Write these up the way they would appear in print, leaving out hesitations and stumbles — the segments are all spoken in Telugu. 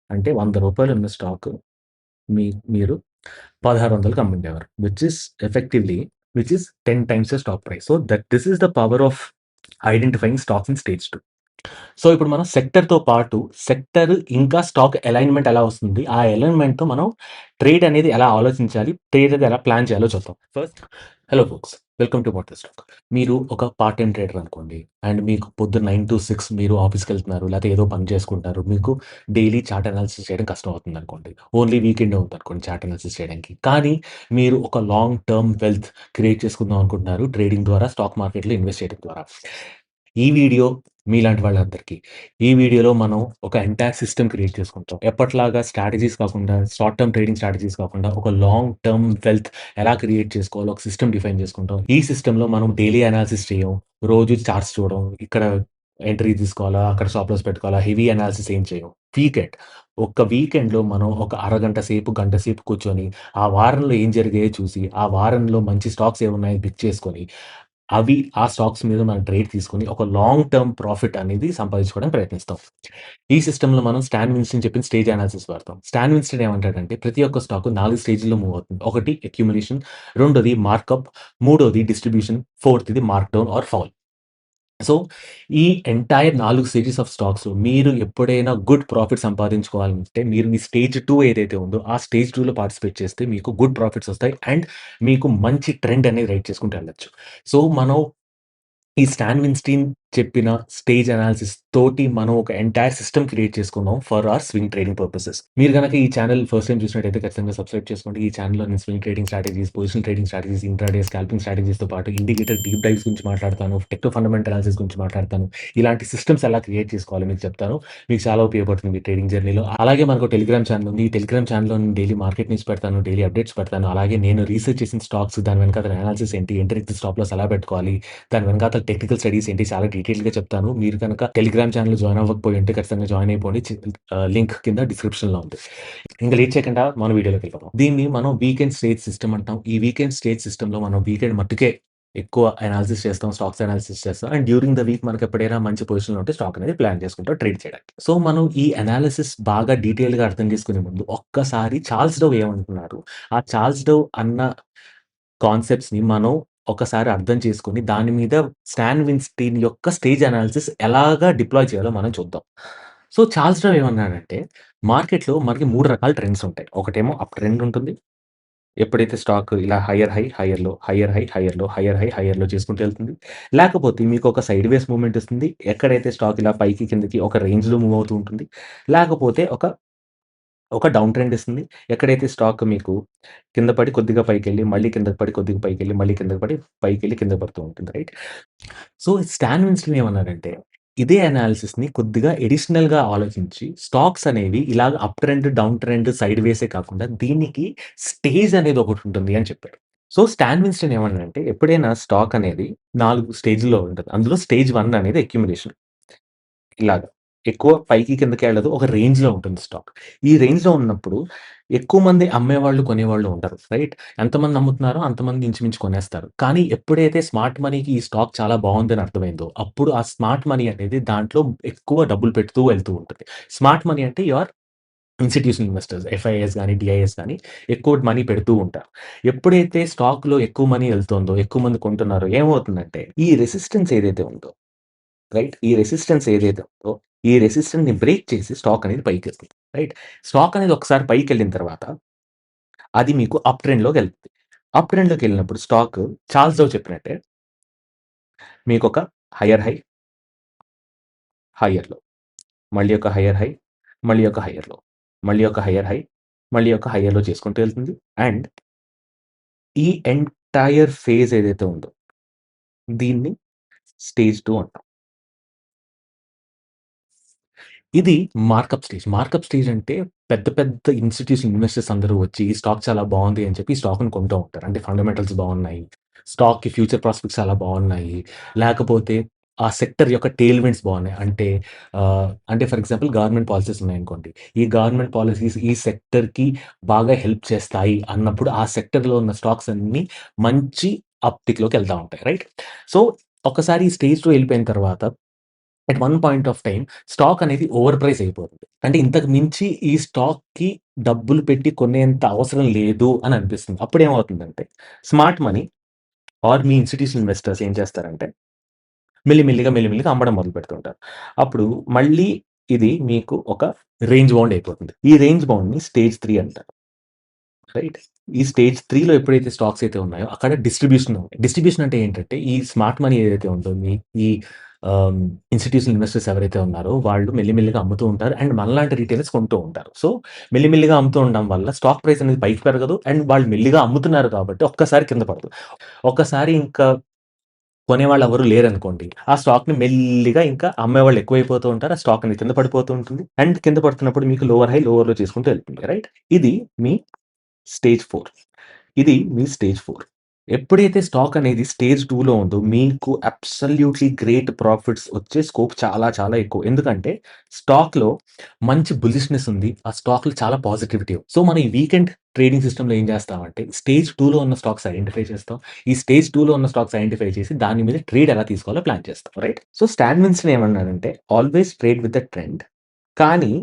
అంటే రూ. 100 ఉన్న స్టాక్ మీరు 1600కి అమ్ముండేవారు. Effectively which is 10 times the stock price. This is the power of identifying stocks in stage 2. So, ఇప్పుడు మనం సెక్టర్‌తో పాటు సెక్టర్ ఇంకా స్టాక్ అలైన్‌మెంట్ ఎలా వస్తుంది? ఆ అలైన్‌మెంట్‌తో మనం ట్రేడ్ అనేది ఎలా ఆలోచించాలి? ట్రేడ్ అనేది ఎలా ప్లాన్ చేయాలో చూద్దాం. Hello folks. Welcome to what this talk. మీరు ఒక పార్ట్ టైమ్ ట్రేడర్ అనుకోండి. అండ్ మీకు పొద్దున్న 9-6 మీరు ఆఫీస్‌కెళ్తున్నారు. లేతే ఏదో పని చేసుకుంటున్నారు. మీకు డైలీ చార్ట్ అనాలిసిస్ చేయడం కష్టం అవుతుందనుకోండి. ఓన్లీ వీకెండే ఉందనుకోండి చార్ట్ అనాలిసిస్ చేయడానికి. కానీ మీరు ఒక లాంగ్ టర్మ్ వెల్త్ క్రియేట్ చేసుకుందాం అనుకుంటున్నారు ట్రేడింగ్ ద్వారా, స్టాక్ మార్కెట్‌లో ఇన్వెస్ట్ చేయడం ద్వారా. ఈ వీడియో మీలాంటి వాళ్ళందరికీ. ఈ వీడియోలో మనం ఒక ఎంటైర్ సిస్టమ్ క్రియేట్ చేసుకుంటాం. ఎప్పటిలాగా స్ట్రాటజీస్ కాకుండా, షార్ట్ టర్మ్ ట్రేడింగ్ స్ట్రాటజీస్ కాకుండా, ఒక లాంగ్ టర్మ్ వెల్త్ ఎలా క్రియేట్ చేసుకోవాలో ఒక సిస్టమ్ డిఫైన్ చేసుకుంటాం. ఈ సిస్టమ్‌లో మనం డైలీ అనాలిసిస్ చేయం. రోజు చార్ట్స్ చూడం. ఇక్కడ ఎంట్రీ తీసుకోవాలా, అక్కడ స్టాప్ లాస్ పెట్టుకోవాలా, హెవీ అనాలిసిస్ ఏం చేయం. వీకెండ్. ఒక్క వీకెండ్‌లో మనం ఒక అరగంట సేపు, గంట సేపు కూర్చొని, ఆ వారంలో ఏం జరిగాయో చూసి, ఆ వారంలో మంచి స్టాక్స్ ఏమున్నాయో పిక్ చేసుకొని, ఆ స్టాక్స్ మీద మనం ట్రేడ్ తీసుకొని, ఒక లాంగ్ టర్మ్ ప్రాఫిట్ అనేది సంపాదించుకోవడానికి ప్రయత్నిస్తాం. ఈ సిస్టమ్‌లో మనం స్టాన్ విన్స్టన్ చెప్పిన స్టేజ్ అనాలిసిస్ వాడతాం. స్టాన్ విన్స్టన్ ఏమంటాడంటే, ప్రతి ఒక్క స్టాక్ 4 స్టేజ్‌లో మూవ్ అవుతుంది. ఒకటి అక్యుములేషన్, రెండోది మార్కప్, మూడోది డిస్ట్రిబ్యూషన్, ఫోర్త్‌ది mark down or fall. So, ఈ ఎంటైర్ 4 స్టేజెస్ ఆఫ్ స్టాక్స్‌లో మీరు ఎప్పుడైనా గుడ్ ప్రాఫిట్ సంపాదించుకోవాలంటే, మీరు మీ స్టేజ్ 2 ఏదైతే ఉందో, ఆ స్టేజ్ 2లో పార్టిసిపేట్ చేస్తే మీకు గుడ్ ప్రాఫిట్స్ ఒస్తాయి. అండ్ మీకు మంచి ట్రెండ్ అనేది రైట్ చేసుకుంటూ ఎళ్ళొచ్చు. సో, మనం ఈ స్టాన్ విన్‌స్టీన్ చెప్పిన స్టేజ్ అనాలిసిస్ తోటి మనం ఒక ఎంటైర్ సిస్టమ్ క్రియేట్ చేసుకున్నాం for hour swing trading purposes. మీరు గనక ఈ ఛానెల్ ఫస్ట్ టైమ్ చూసినట్టయితే ఖచ్చితంగా సబ్స్క్రైబ్ చేసుకోండి. ఈ ఛానెల్‌లో నేను swing trading strategies, position trading strategies, intraday scalping స్ట్రాటజీస్‌తో పాటు ఇండికేటర్ డీప్ డైవ్స్ గురించి మాట్లాడతాను. టెక్నో ఫండమెంటల్ అనాలిసిస్ గురించి మాట్లాడతాను. ఇలాంటి సిస్టమ్స్ ఎలా క్రియేట్ చేసుకోవాలో మీకు చెప్తాను. మీకు చాలా ఉపయోగపడుతుంది మీ ట్రేడింగ్ జర్నీలో. అలాగే మనకు టెలిగ్రామ్ ఛానెల్ ఉంది. ఈ టెలిగ్రామ్ ఛానెల్‌లో నేను డైలీ మార్కెట్ న్యూస్ పెడతాను. డైలీ అప్డేట్స్ పెడతాను. అలాగే నేను రీసెర్చ్ చేసిన స్టాక్స్, దాని వెనకాతల అనాలిసిస్ ఏంటి, ఎంట్రీ స్టాప్ లాస్ ఎలా పెట్టుకోవాలి, దాని వెనకాతల టెక్నికల్ స్టడీస్ ఏంటి చాలా డీటెయిల్‌గా చెప్తాను. మీరు కనుక టెలిగ్రామ్ ఛానెల్‌లో జాయిన్ అవ్వకపోయి ఉంటే ఖచ్చితంగా జాయిన్ అయిపోండి. లింక్ కింద డిస్క్రిప్షన్‌లో ఉంది. ఇంక లేట్ చేయకుండా మన వీడియోలోకెళ్ళిపోదాం. దీన్ని మనం వీకెండ్ స్టేజ్ సిస్టమ్ అంటాం. ఈ వీకెండ్ స్టేజ్ సిస్టమ్‌లో మనం వీకెండ్ మట్టుకే ఎక్కువ అనాలిసిస్ చేస్తాం. స్టాక్స్ అనాలిసిస్ చేస్తాం. అండ్ డ్యూరింగ్ ద వీక్ మనకెప్పుడైనా మంచి పొజిషన్‌లో ఉంటే స్టాక్ అనేది ప్లాన్ చేసుకుంటాం ట్రేడ్ చేయడానికి. సో, మనం ఈ అనాలిసిస్ బాగా డీటెయిల్‌గా అర్థం చేసుకునే ముందు ఒక్కసారి చార్ల్స్ డోవ్ ఏమంటున్నారు? ఆ చార్ల్స్ డోవ్ అన్న కాన్సెప్ట్స్‌ని మనం ఒకసారి అర్థం చేసుకొని, దాని మీద స్టాన్ విన్‌స్టీన్ యొక్క స్టేజ్ అనాలిసిస్ ఎలాగా డిప్లాయ్ చేయాలో మనం చూద్దాం. సో, చార్ల్స్ డవ్ ఏమన్నాడంటే, మార్కెట్‌లో మనకి 3 రకాల ట్రెండ్స్ ఉంటాయి. ఒకటేమో అప్ ట్రెండ్ ఉంటుంది. ఎప్పుడైతే స్టాక్ ఇలా హైయర్ హై, హైయర్ లో, హైయర్ హై, హైయర్ లో, హైయర్ హై, హైయర్ లో చేసుకుంటూ ఎళ్తుంది. లేకపోతే మీకొక సైడ్ వేస్ మూవ్‌మెంట్ ఇస్తుంది. ఎక్కడైతే స్టాక్ ఇలా పైకి, కిందకి ఒక రేంజ్‌లో మూవ్ అవుతూ ఉంటుంది. లేకపోతే ఒక డౌన్ ట్రెండ్ ఇస్తుంది. ఎక్కడైతే స్టాక్ మీకు కింద పడి కొద్దిగా పైకెళ్ళి, మళ్ళీ కిందకి పడి కొద్దిగా పైకెళ్ళి, మళ్ళీ కిందకి పడి, పైకెళ్ళి కింద పడుతూ ఉంటుంది. రైట్? సో, స్టాన్ విన్స్టన్ ఏమన్నారంటే, ఇదే అనాలిసిస్‌ని కొద్దిగా అడిషనల్‌గా ఆలోచించి, స్టాక్స్ అనేవి ఇలాగ up trend, down trend, side వేసే కాకుండా దీనికి స్టేజ్ అనేది ఒకటుంటుంది అని చెప్పారు. సో, స్టాన్ విన్స్టన్ ఏమన్నారంటే, ఎప్పుడైనా స్టాక్ అనేది 4 స్టేజ్‌లో ఉంటది. అందులో స్టేజ్ 1 అనేది అక్యుములేషన్. ఇలాగ. ఎక్కువ పైకి కిందకి ఎళ్ళదు. ఒక రేంజ్‌లో ఉంటుంది స్టాక్. ఈ రేంజ్‌లో ఉన్నప్పుడు ఎక్కువ మంది అమ్మేవాళ్ళు, కొనేవాళ్ళు ఉండరు. రైట్? ఎంతమంది అమ్ముతున్నారో అంతమంది ఇంచుమించు కొనేస్తారు. కానీ ఎప్పుడైతే స్మార్ట్ మనీకి ఈ స్టాక్ చాలా బావుందని అర్థమైందో, అప్పుడు ఆ స్మార్ట్ మనీ అనేది దాంట్లో ఎక్కువ డబ్బులు పెడుతూ వెళ్తూ ఉంటుంది. స్మార్ట్ మనీ అంటే యువర్ ఇన్‌స్టిట్యూషనల్ ఇన్వెస్టర్స్, ఎఫ్ఐఐస్ గాని, డీఐఎస్ గాని ఎక్కువ మనీ పెడుతూ ఉంటారు. ఎప్పుడైతే స్టాక్‌లో ఎక్కువ మనీ ఎళ్తుందో, ఎక్కువ మంది కొంటున్నారో ఏమవుతుందంటే, ఈ రెసిస్టెన్స్ ఏదైతే ఉందో, రైట్? ఈ రెసిస్టెన్స్ ఏదైతే ఉందో, ఈ రెసిస్టెన్స్‌ని బ్రేక్ చేసి స్టాక్ అనేది పైకెళ్తుంది. రైట్? స్టాక్ అనేది ఒకసారి పైకెళ్ళిన తర్వాత, అది మీకు అప్ ట్రెండ్‌లోకెళ్తుంది. అప్ ట్రెండ్‌లోకెళ్ళినప్పుడు స్టాక్ చార్ల్స్ డౌ చెప్పినట్టే మీకొక హైయర్ హై, హైయర్ లో, మళ్ళీ ఒక హైయర్ హై, మళ్ళీ ఒక హైయర్ లో, మళ్ళీ ఒక హైయర్ హై, మళ్ళీ ఒక హైయర్ లో చేసుకుంటూ ఎళ్తుంది. అండ్ ఈ ఎంటైర్ ఫేజ్ ఏదైతే ఉందో, దీన్ని స్టేజ్ 2 అంటాం. ఇది మార్కప్ స్టేజ్. మార్కప్ స్టేజ్ అంటే పెద్ద పెద్ద ఇన్‌స్టిట్యూషన్ ఇన్వెస్టర్స్ అందరూ వచ్చి ఈ స్టాక్ చాలా బావుంది అని చెప్పి ఈ స్టాక్‌ని కొంటూ ఉంటారు. అంటే ఫండమెంటల్స్ బావున్నాయి. స్టాక్‌కి ఫ్యూచర్ ప్రాస్పెక్ట్స్ చాలా బావున్నాయి. లేకపోతే ఆ సెక్టర్ యొక్క టెయిల్ విండ్స్ బావున్నాయి. అంటే ఫర్ ఎగ్జాంపుల్ గవర్నమెంట్ పాలిసీస్ ఉన్నాయనుకోండి. ఈ గవర్నమెంట్ పాలిసీస్ ఈ సెక్టర్‌కి బాగా హెల్ప్ చేస్తాయి అన్నప్పుడు ఆ సెక్టర్‌లో ఉన్న స్టాక్స్ అన్నీ మంచి అప్‌టిక్‌లోకి ఎళ్తా ఉంటాయి. రైట్? సో, ఒకసారి ఈ స్టేజ్ 2 ఎళ్ళిపోయిన తర్వాత at one point of time stock అనేది ఓవర్ ప్రైస్ అయిపోతుంది. అంటే ఇంతకు మించి ఈ స్టాక్‌కి డబ్బులు పెట్టి కొనేంత అవసరం లేదు అని అనిపిస్తుంది. అప్పుడేమవుతుందంటే స్మార్ట్ మనీ ఆర్ మీ ఇన్‌స్టిట్యూషనల్ ఇన్వెస్టర్స్ ఏం చేస్తారంటే మెల్లిమెల్లిగా అమ్మడం మొదలుపెడుతుంటారు. అప్పుడు మళ్ళీ ఇది మీకు ఒక రేంజ్ బౌండ్ అయిపోతుంది. ఈ రేంజ్ బౌండ్‌ని స్టేజ్ 3 అంటారు. రైట్. ఈ స్టేజ్ 3లో ఎప్పుడైతే స్టాక్స్ అయితే ఉన్నాయో అక్కడ డిస్ట్రిబ్యూషన్ ఉంది. డిస్ట్రిబ్యూషన్ అంటే ఏంటంటే ఈ స్మార్ట్ మనీ ఏదైతే ఉందో ఈ ఆహ్, ఇన్‌స్టిట్యూషనల్ ఇన్వెస్టర్స్ ఎవరైతే ఉన్నారో వాళ్ళు మెల్లిమెల్లిగా అమ్ముతూ ఉంటారు. అండ్ మనలాంటి రిటైలర్స్ కొంటూ ఉంటారు. సో, మెల్లిమెల్లిగా అమ్ముతూ ఉండడం వల్ల స్టాక్ ప్రైస్ అనేది పైకి పెరగదు. అండ్ వాళ్ళు మెల్లిగా అమ్ముతున్నారు కాబట్టి ఒక్కసారి కింద పడదు. ఒక్కసారి ఇంకా కొనేవాళ్ళు ఎవరు లేరనుకోండి. ఆ స్టాక్‌ని మెల్లిగా ఇంకా అమ్మేవాళ్ళు ఎక్కువైపోతూ ఉంటారు. ఆ స్టాక్ అనేది కింద పడిపోతూ ఉంటుంది. అండ్ కింద పడుతున్నప్పుడు మీకు లోవర్ హై, లోవర్ లో చేసుకుంటూ వెళ్తుంది. రైట్. ఇది మీ స్టేజ్ 4. ఇది మీ స్టేజ్ 4. ఎప్పుడైతే స్టాక్ అనేది స్టేజ్ 2లో ఉందో మీకు అబ్సల్యూట్‌లీ గ్రేట్ ప్రాఫిట్స్ వచ్చే స్కోప్ చాలా చాలా ఎక్కువ. ఎందుకంటే స్టాక్‌లో మంచి బుల్లిష్‌నెస్ ఉంది. ఆ స్టాక్‌లో చాలా పాజిటివిటీ ఉంది. సో, మనం ఈ వీకెండ్ ట్రేడింగ్ సిస్టమ్‌లో ఏం చేస్తామంటే స్టేజ్ 2లో ఉన్న స్టాక్స్ ఐడెంటిఫై చేస్తాం. ఈ స్టేజ్ 2లో ఉన్న స్టాక్స్ ఐడెంటిఫై చేసి దాని మీద ట్రేడ్ ఎలా తీసుకోవాలో ప్లాన్ చేస్తాం. రైట్. సో, స్టాన్ విన్సన్ ఏమన్నాడంటే always trade with the trend. కానీ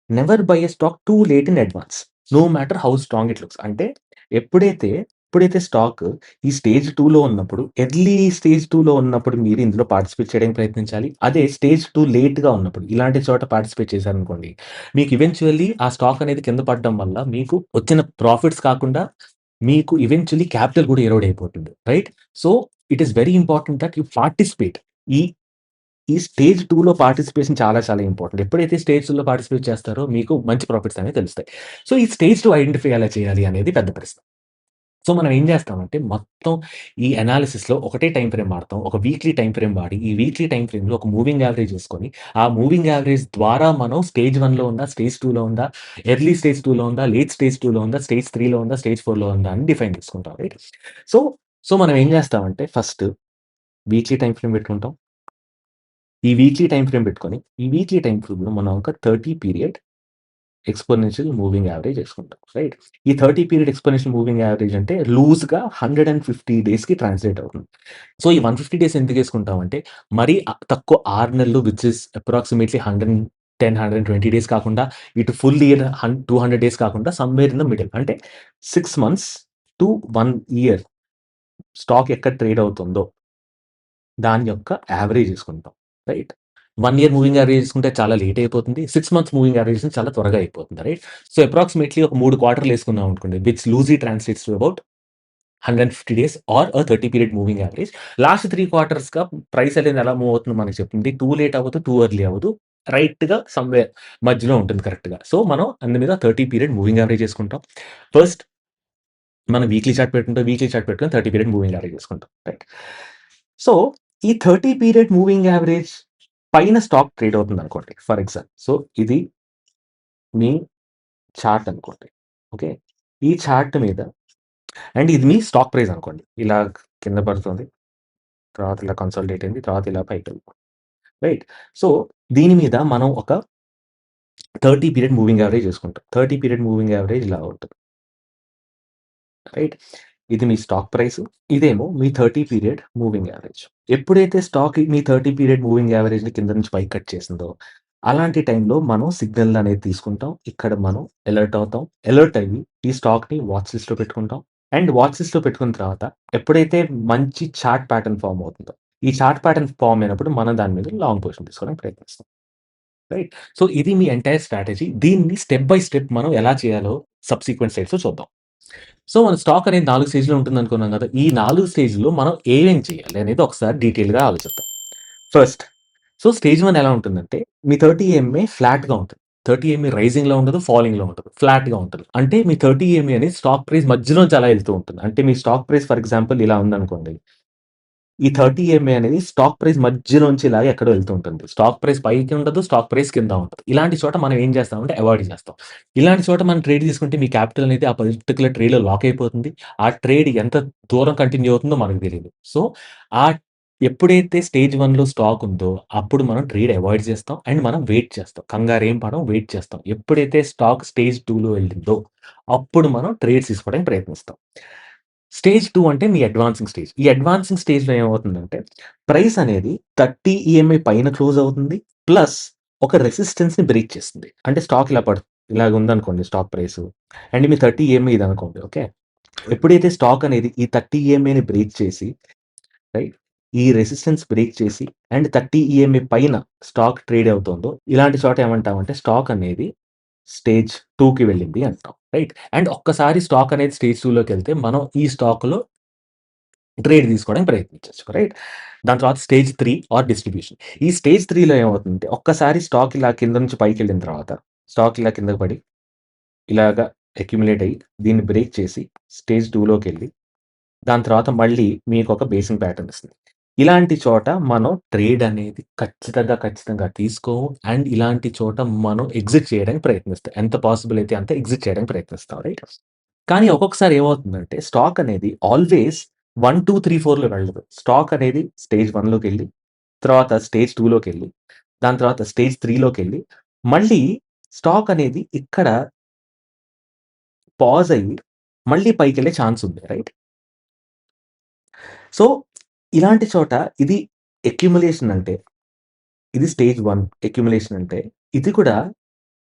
never buy a stock too late in advance. No matter how strong it looks. అంటే ఎప్పుడైతే ఎప్పుడైతే స్టాక్ ఈ స్టేజ్ 2లో ఉన్నప్పుడు, ఎర్లీ స్టేజ్ 2లో ఉన్నప్పుడు మీరు ఇందులో పార్టిసిపేట్ చేయడానికి ప్రయత్నించాలి. అదే స్టేజ్ 2 లేట్‌గా ఉన్నప్పుడు ఇలాంటి చోట పార్టిసిపేట్ చేశారనుకోండి, మీకు ఈవెంచువల్లీ ఆ స్టాక్ అనేది కింద పడడం వల్ల మీకు వచ్చిన ప్రాఫిట్స్ కాకుండా మీకు ఈవెంచువల్లీ క్యాపిటల్ కూడా ఎరోడ్ అయిపోతుంది. Right? So, it is very important that you participate. ఈ ఈ స్టేజ్ 2లో పార్టిసిపేషన్ చాలా చాలా ఇంపార్టెంట్. ఎప్పుడైతే స్టేజ్ 2లో పార్టిసిపేట్ చేస్తారో మీకు మంచి ప్రాఫిట్స్ అనేవి తెలుస్తాయి. సో, ఈ స్టేజ్ 2 ఐడెంటిఫై ఎలా చేయాలి అనేది పెద్ద ప్రశ్న. సో, మనం ఏం చేస్తామంటే మొత్తం ఈ అనాలిసిస్‌లో ఒకటే టైమ్ ఫ్రేమ్ వాడతాం. ఒక వీక్లీ టైమ్ ఫ్రేమ్ వాడి, ఈ వీక్లీ టైమ్ ఫ్రేమ్‌లో ఒక మూవింగ్ యావరేజ్ ఏసుకొని, ఆ మూవింగ్ యావరేజ్ ద్వారా మనం స్టేజ్ 1లో ఉందా? స్టేజ్ 2లో ఉందా? ఎర్లీ స్టేజ్ 2లో ఉందా? లేట్ స్టేజ్ 2లో ఉందా? స్టేజ్ 3లో ఉందా? స్టేజ్ 4లో ఉందా? అని డిఫైన్ చేసుకుంటాం. రైట్. సో, మనం ఏం చేస్తామంటే ఫస్ట్ వీక్లీ టైమ్ ఫ్రేమ్ పెట్టుకుంటాం. ఈ వీక్లీ టైమ్ ఫ్రేమ్ పెట్టుకొని, ఈ వీక్లీ టైమ్ ఫ్రేమ్‌లో మనం ఒక 30 పీరియడ్ ఎక్స్‌పోనెన్షియల్ మూవింగ్ యావరేజ్ ఏసుకుంటాం. రైట్. ఈ 30 పీరియడ్ ఎక్స్‌పోనెన్షియల్ మూవింగ్ యావరేజ్ అంటే లూజ్‌గా 150 డేస్‌కి ట్రాన్స్‌లేట్ అవుతుంది. సో, ఈ 150 డేస్ ఎందుకేసుకుంటామంటే మరీ తక్కువ 6 నెలలు విచ్ ఈస్ అప్రాక్సిమేట్‌లీ 110, 120 డేస్ కాకుండా ఇటు ఫుల్ ఇయర్ 200 డేస్ కాకుండా సమ్‌వేర్ ఇన్ ద మిడిల్. అంటే 6 మంత్స్ టు 1 ఇయర్ స్టాక్ ఎక్కడ ట్రేడ్ అవుతుందో దాని యొక్క యావరేజ్ తీసుకుంటాం. రైట్. 1 ఇయర్ మూవింగ్ యావరేజ్ తీసుకుంటే చాలా లేట్ అయిపోతుంది. 6 మంత్స్ మూవింగ్ యావరేజ్ చాలా త్వరగా అయిపోతుంది. రైట్. సో, అప్రాక్సిమేట్‌లీ ఒక 3 క్వార్టర్‌లు ఏసుకున్నాం అనుకోండి. Which loosely translates to about 150 days or 30 period moving average. Last 3 క్వార్టర్స్‌గా ప్రైస్ అనేది ఎలా మూవ్ అవుతుందో మనకు చెప్తుంది. టూ లేట్ అవ్వదు, టూ ఎర్లీ అవ్వదు. రైట్‌గా సమ్‌వేర్ మధ్యలో ఉంటుంది కరెక్ట్‌గా. సో, మనం అందు మీద 30 పీరియడ్ మూవింగ్ యావరేజ్ చేసుకుంటాం. ఫస్ట్ మనం వీక్లీ చార్ట్ పెట్టుకుంటాం. వీక్లీ చార్ట్ పెట్టుకొని 30 పీరియడ్ మూవింగ్ యావరేజ్ చేసుకుంటాం. రైట్. సో, ఈ 30 పీరియడ్ మూవింగ్ యావరేజ్ పైన స్టాక్ ట్రేడ్ అవుతుందనుకోండి. For example. సో, ఇది మీ చార్ట్ అనుకోండి. ఓకే. ఈ చార్ట్ మీద అండ్ ఇది మీ స్టాక్ ప్రైస్ అనుకోండి. ఇలా కింద పడుతుంది. తర్వాత ఇలా కన్సాలిడేట్ అయింది. తర్వాత ఇలా పైకెళ్ళిపోతుంది. రైట్. సో, దీని మీద మనం ఒక 30 పీరియడ్ మూవింగ్ యావరేజ్ చేసుకుంటాం. 30 పీరియడ్ మూవింగ్ యావరేజ్ ఇలా ఉంటుంది. రైట్. ఇది మీ స్టాక్ ప్రైస్. ఇదేమో మీ 30 పీరియడ్ మూవింగ్ యావరేజ్. ఎప్పుడైతే స్టాక్ మీ 30 పీరియడ్ మూవింగ్ యావరేజ్‌ని కింద నుంచి పైకి కట్ చేసిందో, అలాంటి టైంలో మనం సిగ్నల్ అనేది తీసుకుంటాం. ఇక్కడ మనం అలర్ట్ అవుతాం. అలర్ట్ అయ్యి ఈ స్టాక్‌ని వాచ్ లిస్ట్‌లో పెట్టుకుంటాం. అండ్ వాచ్ లిస్ట్‌లో పెట్టుకున్న తర్వాత ఎప్పుడైతే మంచి చార్ట్ ప్యాటర్న్ ఫార్మ్ అవుతుందో, ఈ చార్ట్ ప్యాటర్న్ ఫార్మ్ అయినప్పుడు మనం దాని మీద లాంగ్ పొజిషన్ తీసుకోవడానికి ప్రయత్నిస్తాం. రైట్. సో, ఇది మీ ఎంటైర్ స్ట్రాటజీ. దీన్ని స్టెప్ బై స్టెప్ మనం ఎలా చేయాలో సబ్సిక్వెంట్ స్లైడ్స్‌లో చూద్దాం. సో, మన స్టాక్ అనేది 4 స్టేజ్‌లో ఉంటుందనుకున్నాం గదా! ఈ 4 స్టేజ్‌లో మనం ఏమేం చేయాలి అనేది ఒకసారి డీటెయిల్‌గా ఆలోచిద్దాం. ఫస్ట్ సో, స్టేజ్ 1 ఎలా ఉంటుందంటే మీ 30 ఈఎంఏ ఫ్లాట్‌గా ఉంటుంది. 30 ఈఎంఏ రైజింగ్‌లో ఉండదు, ఫాలింగ్‌లో ఉండదు. ఫ్లాట్‌గా ఉంటుంది. అంటే మీ 30 ఈఎంఏ అనేది స్టాక్ ప్రైస్ మధ్యలోంచి అలా ఎళ్తూ ఉంటుంది. అంటే మీ స్టాక్ ప్రైస్ ఫర్ ఎగ్జాంపుల్ ఇలా ఉందనుకోండి. ఈ 30 ఈఎంఏ అనేది స్టాక్ ప్రైస్ మధ్యలోంచి ఇలాగ ఎక్కడో వెళ్తూ ఉంటుంది. స్టాక్ ప్రైస్ పైకి ఉండదు. స్టాక్ ప్రైస్ కింద ఉంటది. ఇలాంటి చోట మనం ఏం చేస్తామంటే అవాయిడ్ చేస్తాం. ఇలాంటి చోట మనం ట్రేడ్ తీసుకుంటే మీ క్యాపిటల్ అనేది ఆ పర్టిక్యులర్ ట్రేడ్‌లో లాక్ అయిపోతుంది. ఆ ట్రేడ్ ఎంత దూరం కంటిన్యూ అవుతుందో మనకు తెలీదు. సో, ఆ ఎప్పుడైతే స్టేజ్ 1లో స్టాక్ ఉందో అప్పుడు మనం ట్రేడ్ అవాయిడ్ చేస్తాం. అండ్ మనం వెయిట్ చేస్తాం. కంగారేం పడం వెయిట్ చేస్తాం. ఎప్పుడైతే స్టాక్ స్టేజ్ 2లో వెళ్ళిందో అప్పుడు మనం ట్రేడ్స్ తీసుకోవడానికి ప్రయత్నిస్తాం. స్టేజ్ 2 అంటే మీ అడ్వాన్సింగ్ స్టేజ్. ఈ అడ్వాన్సింగ్ స్టేజ్‌లో ఏమవుతుందంటే, ప్రైస్ అనేది 30 ఈఎంఐ పైన క్లోజ్ అవుతుంది. ప్లస్ ఒక రెసిస్టెన్స్‌ని బ్రేక్ చేస్తుంది. అంటే స్టాక్ ఇలాగ ఉందనుకోండి స్టాక్ ప్రైసు. అండ్ మీ 30 ఈఎంఐ ఇదనుకోండి. ఓకే. ఎప్పుడైతే స్టాక్ అనేది ఈ 30 ఈఎంఐని బ్రేక్ చేసి రైట్. ఈ రెసిస్టెన్స్ బ్రేక్ చేసి అండ్ 30 ఈఎంఐ పైన స్టాక్ ట్రేడ్ అవుతుందో, ఇలాంటి చోట ఏమంటామంటే స్టాక్ అనేది స్టేజ్ 2కి వెళ్ళింది అంటాం. రైట్. అండ్ ఒక్కసారి స్టాక్ అనేది స్టేజ్ 2లోకెళ్తే మనం ఈ స్టాక్‌లో ట్రేడ్ తీసుకోవడానికి ప్రయత్నించొచ్చు. రైట్. దాని తర్వాత స్టేజ్ 3 ఆర్ డిస్ట్రిబ్యూషన్. ఈ స్టేజ్ 3లో ఏమవుతుందంటే ఒక్కసారి స్టాక్ ఇలా కింద నుంచి పైకెళ్ళిన తర్వాత స్టాక్ ఇలా కిందకి పడి ఇలాగా అక్యుములేట్ అయ్యి దీన్ని బ్రేక్ చేసి స్టేజ్ 2లోకెళ్ళి దాని తర్వాత మళ్ళీ మీకొక బేసింగ్ ప్యాటర్న్ ఇస్తుంది. ఇలాంటి చోట మనం ట్రేడ్ అనేది ఖచ్చితంగా తీసుకోము. అండ్ ఇలాంటి చోట మనం ఎగ్జిట్ చేయడానికి ప్రయత్నిస్తాం. ఎంత పాసిబుల్ అయితే అంత ఎగ్జిట్ చేయడానికి ప్రయత్నిస్తాం. రైట్. కానీ ఒక్కొక్కసారి ఏమవుతుందంటే స్టాక్ అనేది ఆల్వేస్ 1, 2, 3, 4లో వెళ్ళదు. స్టాక్ అనేది స్టేజ్ 1లోకెళ్ళి, తర్వాత స్టేజ్ 2లోకెళ్ళి, దాని తర్వాత స్టేజ్ 3లోకెళ్ళి, మళ్ళీ స్టాక్ అనేది ఇక్కడ పాజ్ అయ్యి, మళ్ళీ పైకెళ్ళే ఛాన్స్ ఉంది. రైట్. సో, ఇలాంటి చోట ఇది అక్యుములేషన్ అంటే, ఇది స్టేజ్ 1 అక్యుములేషన్ అంటే, ఇది కూడా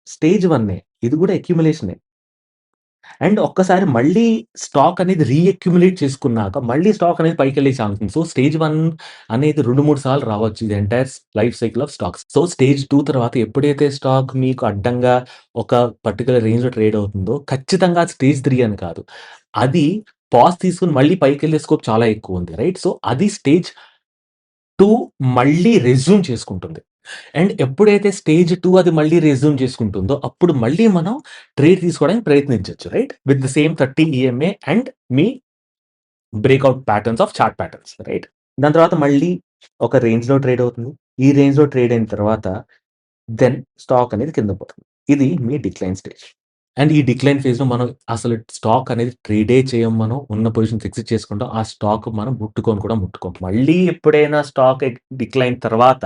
స్టేజ్ 1 ఇది కూడా అక్యుములేషనే. అండ్ ఒక్కసారి మళ్ళీ స్టాక్ అనేది అక్యుములేట్ చేసుకున్నాక, మళ్ళీ స్టాక్ అనేది పైకెళ్ళే ఛాన్స్ ఉంది. సో, స్టేజ్ 1 అనేది 2, 3 సార్లు రావచ్చు. ఇది entire life cycle of stocks. So, stage 2 తర్వాత ఎప్పుడైతే స్టాక్ మీకు అడ్డంగా ఒక పర్టిక్యులర్ రేంజ్‌లో ట్రేడ్ అవుతుందో, ఖచ్చితంగా అది స్టేజ్ 3 అని కాదు. అది పాజ్ తీసుకొని మళ్ళీ పైకెళ్ళే స్కోప్ చాలా ఎక్కువుంది. రైట్. సో, అది స్టేజ్ 2 మళ్ళీ రెజ్యూమ్ చేసుకుంటుంది. అండ్ ఎప్పుడైతే స్టేజ్ 2 అది మళ్ళీ రెజ్యూమ్ చేసుకుంటుందో, అప్పుడు మళ్ళీ మనం ట్రేడ్ తీసుకోవడానికి ప్రయత్నించొచ్చు. Right. With the same 30 EMA and మీ breakout patterns of chart patterns. Right. దాని తర్వాత మళ్ళీ ఒక రేంజ్‌లో ట్రేడ్ అవుతుంది. ఈ రేంజ్‌లో ట్రేడ్ అయిన తర్వాత దెన్ స్టాక్ అనేది కింద పోతుంది. ఇది మీ డిక్లైన్ స్టేజ్. అండ్ ఈ డిక్లైన్ ఫేజ్‌లో మనం అసలు స్టాక్ అనేది ట్రేడే చేయం మనం. ఉన్న పొజిషన్స్ ఎగ్జిట్ చేసుకుంటాం. ఆ స్టాక్ మనం ముట్టుకోను కూడా ముట్టుకోం. మళ్ళీ ఎప్పుడైనా స్టాక్ డిక్లైన్ తర్వాత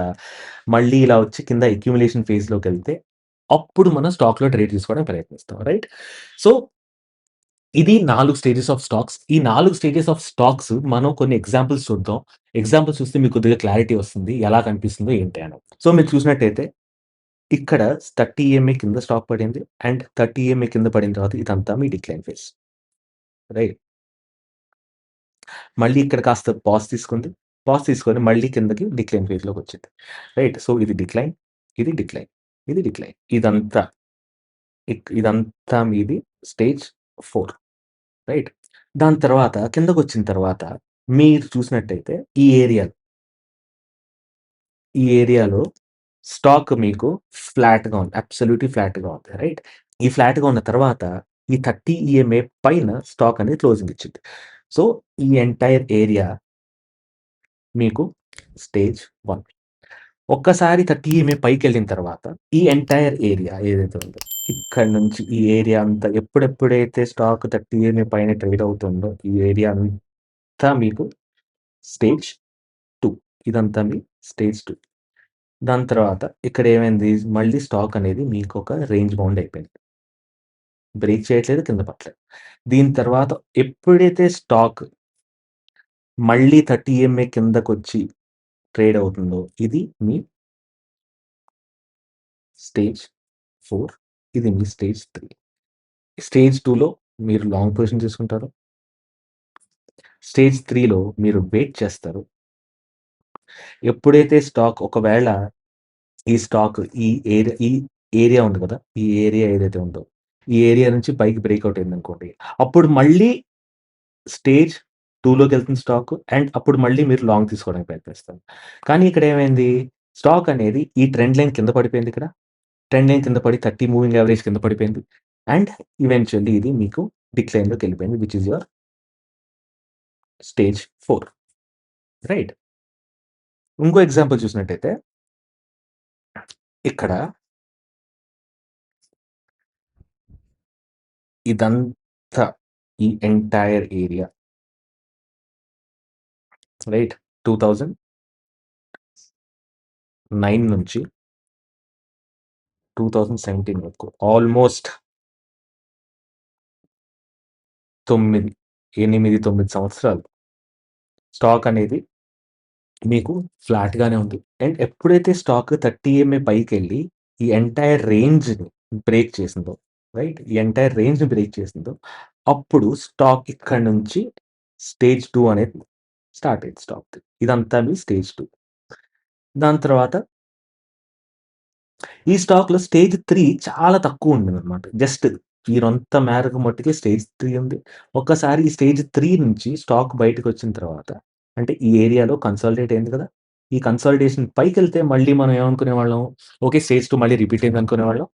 మళ్ళీ ఇలా వచ్చి కింద అక్యుములేషన్ ఫేజ్‌లోకెళ్తే అప్పుడు మనం స్టాక్‌లో ట్రేడ్ తీసుకోవడానికి ప్రయత్నిస్తాం. రైట్. సో, ఇది 4 స్టేజెస్ ఆఫ్ స్టాక్స్. ఈ 4 స్టేజెస్ ఆఫ్ స్టాక్స్ మనం కొన్ని ఎగ్జాంపుల్స్ చూద్దాం. ఎగ్జాంపుల్స్ చూస్తే మీకు కొద్దిగా క్లారిటీ వస్తుంది. ఎలా కనిపిస్తుందో ఏంటి అని. సో, మీరు చూసినట్టయితే ఇక్కడ 30 ఈఎంఐ కింద స్టాక్ పడింది. అండ్ 30 ఈఎంఐ కింద పడిన తర్వాత ఇదంతా మీ డిక్లైన్ ఫేజ్. రైట్. మళ్ళీ ఇక్కడ కాస్త పాజ్ తీసుకుంది. పాజ్ తీసుకొని మళ్ళీ కిందకి డిక్లైన్ ఫేజ్‌లోకొచ్చింది. రైట్. సో, ఇది డిక్లైన్, ఇది డిక్లైన్, ఇది డిక్లైన్. ఇదంతా మీది స్టేజ్ 4. రైట్. దాని తర్వాత కిందకొచ్చిన తర్వాత మీరు చూసినట్టయితే ఈ ఏరియాలో స్టాక్ మీకు ఫ్లాట్‌గా ఉంది. అబ్సల్యూట్‌లీ ఫ్లాట్‌గా ఉంది. రైట్. ఈ ఫ్లాట్‌గా ఉన్న తర్వాత ఈ 30 ఈఎంఏ పైన స్టాక్ అనేది క్లోజింగ్ ఇచ్చింది. సో, ఈ ఎంటైర్ ఏరియా మీకు స్టేజ్ 1. ఒక్కసారి 30 ఈఎంఏ పైకెళ్ళిన తర్వాత ఈ ఎంటైర్ ఏరియా ఏదైతే ఉందో ఇక్కడి నుంచి ఈ ఏరియా అంతా ఎప్పుడెప్పుడైతే స్టాక్ 30 ఈఎంఏ పైన ట్రేడ్ అవుతుందో ఈ ఏరియా అంతా మీకు స్టేజ్ 2. ఇదంతా మీ స్టేజ్ 2. దాని తర్వాత ఇక్కడ ఏమైంది మళ్ళీ స్టాక్ అనేది మీకొక రేంజ్ బౌండ్ అయిపోయింది. బ్రేక్ చేయట్లేదు, కింద పడట్లేదు. దీని తర్వాత ఎప్పుడైతే స్టాక్ మళ్ళీ 30 ఈఎంఏ కిందకొచ్చి ట్రేడ్ అవుతుందో ఇది మీ స్టేజ్ 4. ఇది మీ స్టేజ్ 3. స్టేజ్ 2లో మీరు లాంగ్ పొజిషన్ తీసుకుంటారు. స్టేజ్ 3లో మీరు వెయిట్ చేస్తారు. ఎప్పుడైతే స్టాక్ ఒకవేళ ఈ స్టాక్ ఈ ఏరియా ఉంది కదా! ఈ ఏరియా ఏదైతే ఉందో, ఈ ఏరియా నుంచి పైకి బ్రేక్‌ఔట్ అయిందనుకోండి. అప్పుడు మళ్ళీ స్టేజ్ 2లోకెళ్తుంది స్టాక్. అండ్ అప్పుడు మళ్ళీ మీరు లాంగ్ తీసుకోవడానికి ప్రయత్నిస్తారు. కానీ ఇక్కడ ఏమైంది? స్టాక్ అనేది ఈ ట్రెండ్ లైన్ కింద పడిపోయింది ఇక్కడ. ట్రెండ్ లైన్ కింద పడి 30 మూవింగ్ యావరేజ్ కింద పడిపోయింది. అండ్ ఈవెంచువల్లీ ఇది మీకు డిక్లైన్‌లోకెళ్ళిపోయింది. Which is your stage 4. Right. ఇంకో ఎగ్జాంపుల్ చూసినట్టయితే ఇక్కడ ఇదంతా ఈ ఎంటైర్ ఏరియా రైట్. 2009 నుంచి 2017 వరకు ఆల్మోస్ట్ 9 8, 9 సంవత్సరాలు స్టాక్ అనేది మీకు ఫ్లాట్‌గానే ఉంది. అండ్ ఎప్పుడైతే స్టాక్ 30 ఈఎంఏ పైకెళ్ళి ఈ ఎంటైర్ రేంజ్‌ని బ్రేక్ చేసిందో, రైట్? ఈ ఎంటైర్ రేంజ్‌ని బ్రేక్ చేసిందో, అప్పుడు స్టాక్ ఇక్కడి నుంచి స్టేజ్ 2 అనేది స్టార్ట్ అయింది స్టాక్‌ది. ఇదంతా మీ స్టేజ్ 2. దాని తర్వాత ఈ స్టాక్‌లో స్టేజ్ 3 చాలా తక్కువుండిందనమాట. జస్ట్ ఈ రొంత మేరకు మట్టుకే స్టేజ్ 3 ఉంది. ఒక్కసారి ఈ స్టేజ్ 3 నుంచి స్టాక్ బయటకొచ్చిన తర్వాత అంటే ఈ ఏరియాలో కన్సాలిడేట్ అయింది కదా! ఈ కన్సాలిడేషన్ పైకెళ్తే మళ్ళీ మనం ఏమనుకునేవాళ్ళం, ఓకే. స్టేజ్ 2 మళ్ళీ రిపీట్ అయిందనుకునేవాళ్ళం.